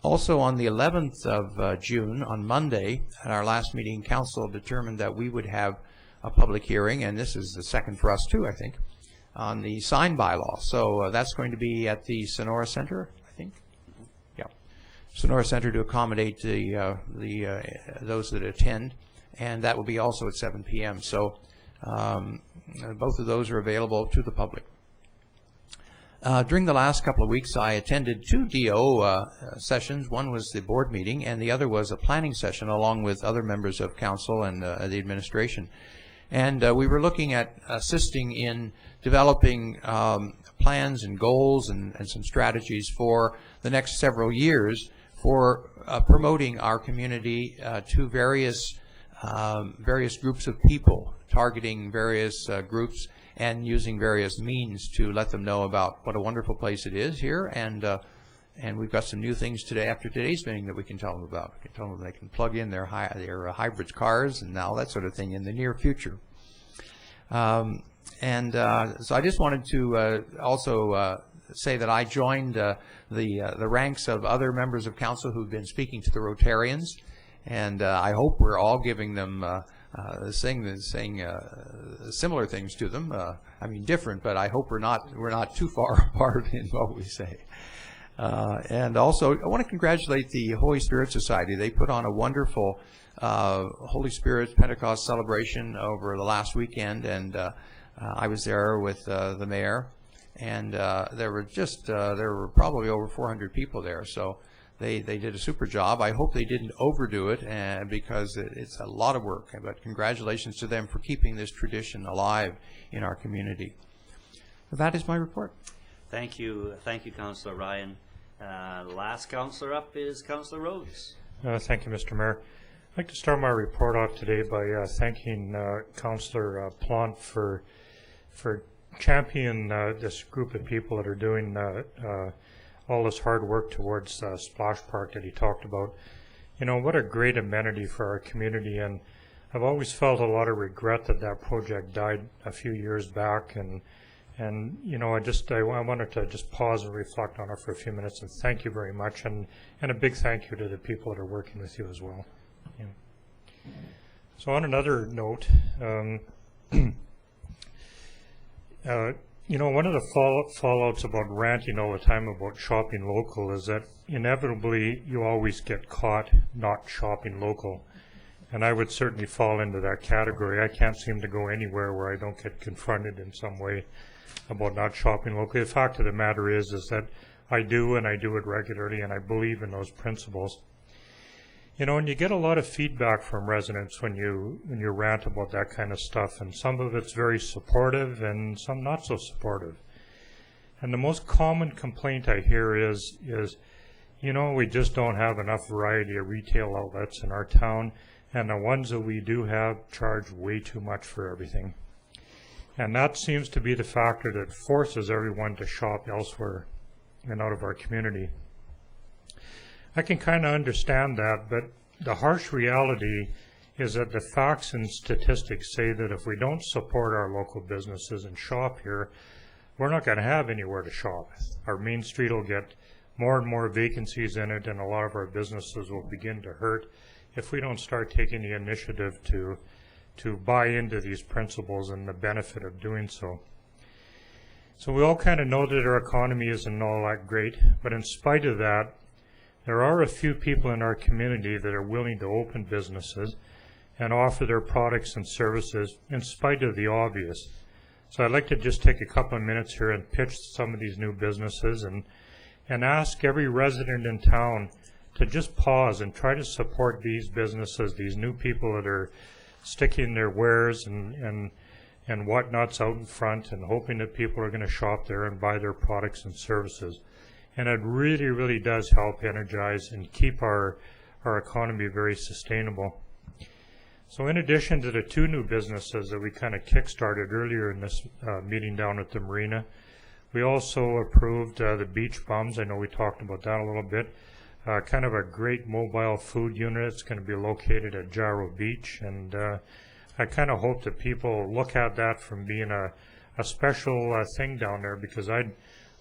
Also on the 11th of June, on Monday, at our last meeting, Council determined that we would have a public hearing, and this is the second for us too, I think, on the sign bylaw. So that's going to be at the Sonora Center, I think. Yeah, Sonora Center to accommodate those that attend, and that will be also at 7 p.m. So both of those are available to the public. During the last couple of weeks, I attended 2 DO sessions. One was the board meeting, and the other was a planning session along with other members of council and the administration. And we were looking at assisting in developing plans and goals and some strategies for the next several years for promoting our community to various groups of people, targeting various groups and using various means to let them know about what a wonderful place it is here. And we've got some new things today after today's meeting that we can tell them about. We can tell them they can plug in their hybrid cars and all that sort of thing in the near future. So I just wanted to also say that I joined the ranks of other members of council who've been speaking to the Rotarians, and I hope we're all giving them saying similar things to them. I mean, different, but I hope we're not too far apart in what we say. And also, I want to congratulate the Holy Spirit Society. They put on a wonderful Holy Spirit Pentecost celebration over the last weekend, and I was there with the mayor, and there were probably over 400 people there. So they did a super job. I hope they didn't overdo it, because it's a lot of work. But congratulations to them for keeping this tradition alive in our community. That is my report. Thank you, Councillor Ryan. Last councillor up is Councillor Rhodes. Thank you, Mr. Mayor. I'd like to start my report off today by thanking Councillor Plant for championing this group of people that are doing all this hard work towards Splash Park that he talked about. You know, what a great amenity for our community, and I've always felt a lot of regret that that project died a few years back, and you know, I wanted to just pause and reflect on it for a few minutes, and thank you very much, and a big thank you to the people that are working with you as well. Yeah. So on another note, you know, one of the fallouts about ranting all the time about shopping local is that inevitably you always get caught not shopping local. And I would certainly fall into that category. I can't seem to go anywhere where I don't get confronted in some way about not shopping locally. The fact of the matter is that I do, and I do it regularly, and I believe in those principles. You know, and you get a lot of feedback from residents when you rant about that kind of stuff, and some of it's very supportive and some not so supportive. And the most common complaint I hear is, you know, we just don't have enough variety of retail outlets in our town, and the ones that we do have charge way too much for everything. And that seems to be the factor that forces everyone to shop elsewhere and out of our community. I can kind of understand that, but the harsh reality is that the facts and statistics say that if we don't support our local businesses and shop here, we're not going to have anywhere to shop. Our main street will get more and more vacancies in it, and a lot of our businesses will begin to hurt if we don't start taking the initiative to buy into these principles and the benefit of doing so. So we all kind of know that our economy isn't all that great, but in spite of that, there are a few people in our community that are willing to open businesses and offer their products and services in spite of the obvious. So I'd like to just take a couple of minutes here and pitch some of these new businesses and ask every resident in town to just pause and try to support these businesses, these new people that are sticking their wares and whatnots out in front and hoping that people are going to shop there and buy their products and services. And it really, really does help energize and keep our economy very sustainable. So in addition to the 2 new businesses that we kind of kick-started earlier in this meeting down at the Marina, we also approved the beach bums. I know we talked about that a little bit. kind of a great mobile food unit. It's going to be located at Gyro Beach, and I kind of hope that people look at that from being a special thing down there, because I'm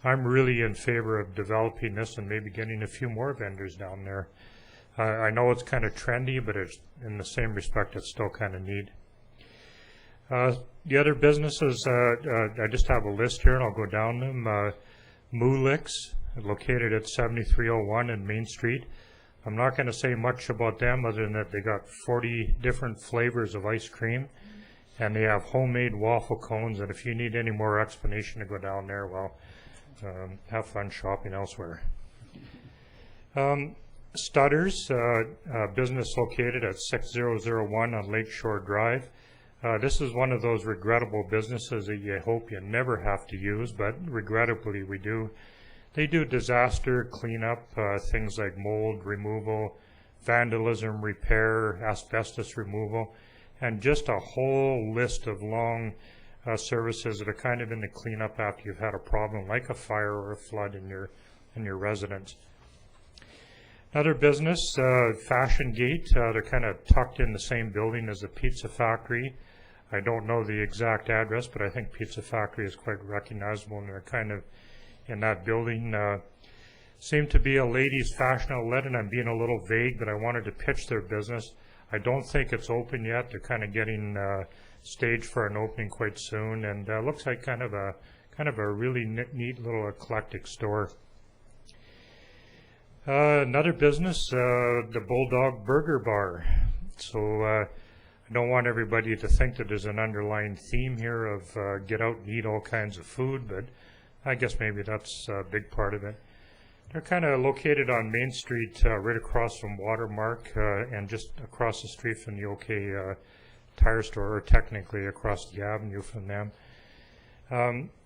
really in favor of developing this and maybe getting a few more vendors down there. I know it's kind of trendy, but it's, in the same respect, it's still kind of neat. The other businesses, I just have a list here, and I'll go down them. Moolix, located at 7301 in Main Street. I'm not going to say much about them other than that they got 40 different flavors of ice cream, and they have homemade waffle cones, and if you need any more explanation to go down there, well, have fun shopping elsewhere. Studders, business located at 6001 on Lakeshore Drive. This is one of those regrettable businesses that you hope you never have to use, but regrettably we do. They do disaster cleanup, things like mold removal, vandalism repair, asbestos removal, and just a whole list of long services that are kind of in the cleanup after you've had a problem like a fire or a flood in your residence. Another business, Fashion Gate, they're kind of tucked in the same building as the Pizza Factory. I don't know the exact address, but I think Pizza Factory is quite recognizable, and they're kind of in that building. Seem to be a ladies' fashion outlet, and I'm being a little vague, but I wanted to pitch their business. I don't think it's open yet. They're kind of getting staged for an opening quite soon, and looks like kind of a really neat little eclectic store. Another business, the Bulldog Burger Bar. So I don't want everybody to think that there's an underlying theme here of get out and eat all kinds of food, but I guess maybe that's a big part of it. They're kind of located on Main Street, right across from Watermark, and just across the street from the OK Tire Store, or technically across the avenue from them.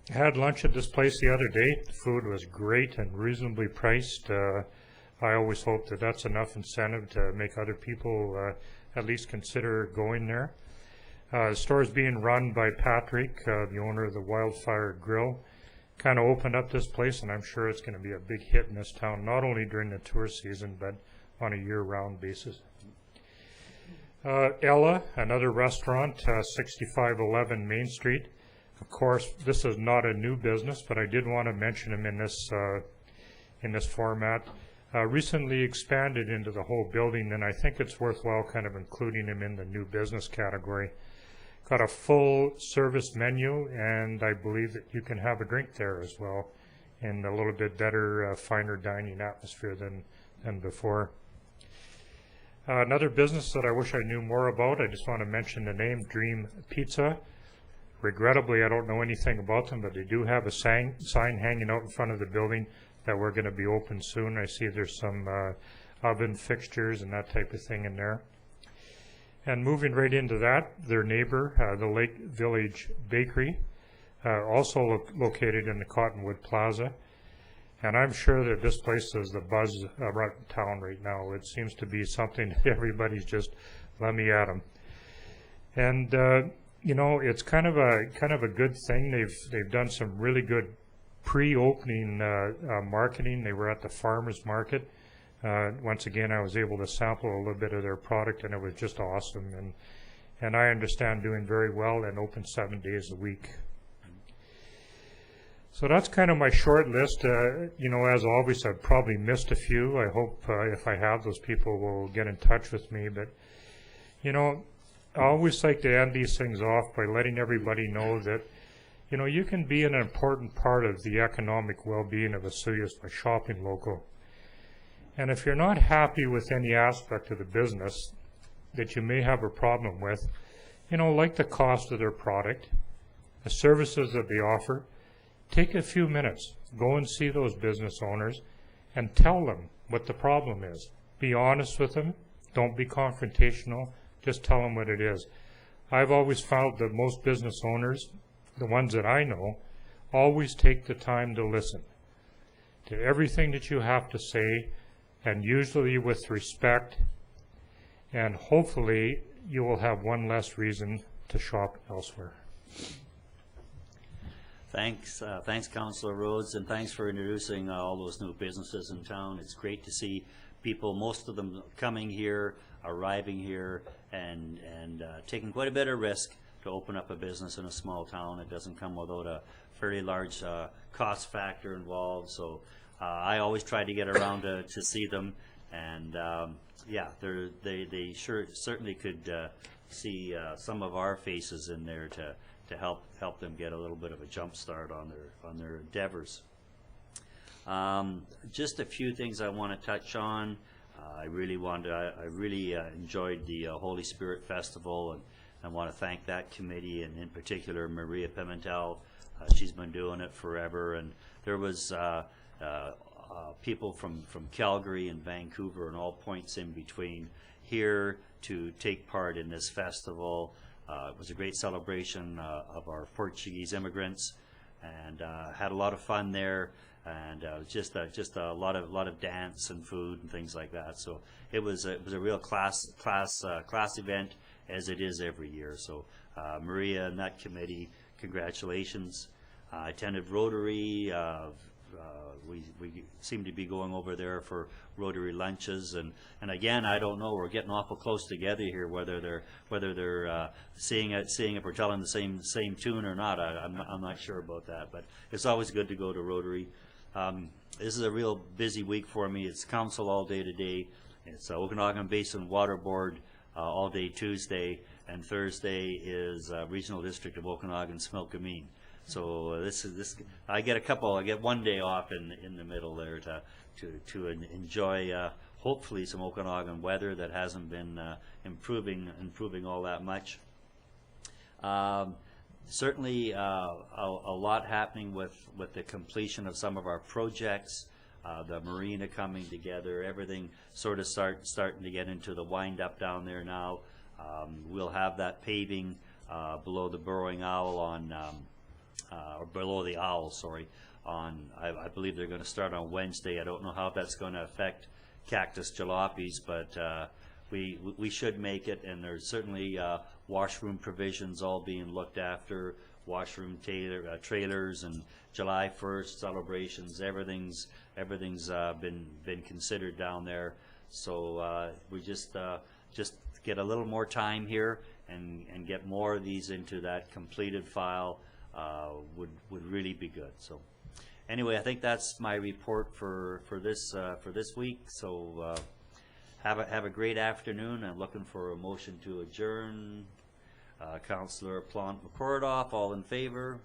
Had lunch at this place the other day. The food was great and reasonably priced. I always hope that that's enough incentive to make other people at least consider going there. The store is being run by Patrick, the owner of the Wildfire Grill. Kind of opened up this place, and I'm sure it's going to be a big hit in this town, not only during the tour season, but on a year-round basis. Ella, another restaurant, 6511 Main Street. Of course, this is not a new business, but I did want to mention him in this format. Recently expanded into the whole building, and I think it's worthwhile kind of including him in the new business category. Got a full service menu, and I believe that you can have a drink there as well, in a little bit better, finer dining atmosphere than before. Another business that I wish I knew more about, I just want to mention the name, Dream Pizza. Regrettably, I don't know anything about them, but they do have a sign hanging out in front of the building that we're going to be open soon. I see there's some oven fixtures and that type of thing in there. And moving right into that, their neighbor, the Lake Village Bakery, also located in the Cottonwood Plaza. And I'm sure that this place is the buzz around town right now. It seems to be something that everybody's just, let me at them. And you know, it's kind of a good thing. They've done some really good pre-opening marketing. They were at the farmers market. Once again, I was able to sample a little bit of their product, and it was just awesome. And I understand doing very well and open 7 days a week. So that's kind of my short list. You know, as always, I've probably missed a few. I hope if I have, those people will get in touch with me. But, you know, I always like to end these things off by letting everybody know that, you know, you can be an important part of the economic well-being of Vesuvius by shopping local. And if you're not happy with any aspect of the business that you may have a problem with, you know, like the cost of their product, the services that they offer, take a few minutes, go and see those business owners and tell them what the problem is. Be honest with them, don't be confrontational, just tell them what it is. I've always found that most business owners, the ones that I know, always take the time to listen to everything that you have to say, and usually with respect, and hopefully you will have one less reason to shop elsewhere. Thanks, Councillor Rhodes, and thanks for introducing all those new businesses in town. It's great to see people, most of them coming here, arriving here, and taking quite a bit of risk to open up a business in a small town. It doesn't come without a fairly large cost factor involved. So I always try to get around to see them, and yeah, they certainly could see some of our faces in there to help them get a little bit of a jump start on their endeavors. Just a few things I want to touch on. I really enjoyed the Holy Spirit Festival, and I want to thank that committee, and in particular Maria Pimentel. She's been doing it forever, and there was people from Calgary and Vancouver and all points in between here to take part in this festival. It was a great celebration of our Portuguese immigrants, and had a lot of fun there, and just a lot of dance and food and things like that. So it was a real class event, as it is every year. So Maria and that committee, congratulations. I attended Rotary. We seem to be going over there for Rotary lunches, and again, I don't know, we're getting awful close together here, whether they're seeing if we're telling the same tune or not. I'm not sure about that, but it's always good to go to Rotary. This is a real busy week for me. It's council all day today. It's Okanagan Basin Water Board all day Tuesday, and Thursday is Regional District of Okanagan Smilkameen. So I get one day off in the middle there to enjoy hopefully some Okanagan weather that hasn't been improving all that much. Certainly a lot happening with the completion of some of our projects, the Marina coming together, everything sort of starting to get into the wind up down there now. We'll have that paving below the Burrowing Owl on or below the Owl, sorry, I believe they're going to start on Wednesday. I don't know how that's going to affect Cactus Jalopies, but we should make it, and there's certainly washroom provisions all being looked after, washroom trailers, and July 1st celebrations, everything's been considered down there. So we just get a little more time here and get more of these into that completed file. Would really be good. So anyway, I think that's my report for this week. So have a great afternoon. I'm looking for a motion to adjourn. Councillor Plant-McCordoff, all in favor?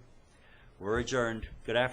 We're adjourned. Good afternoon.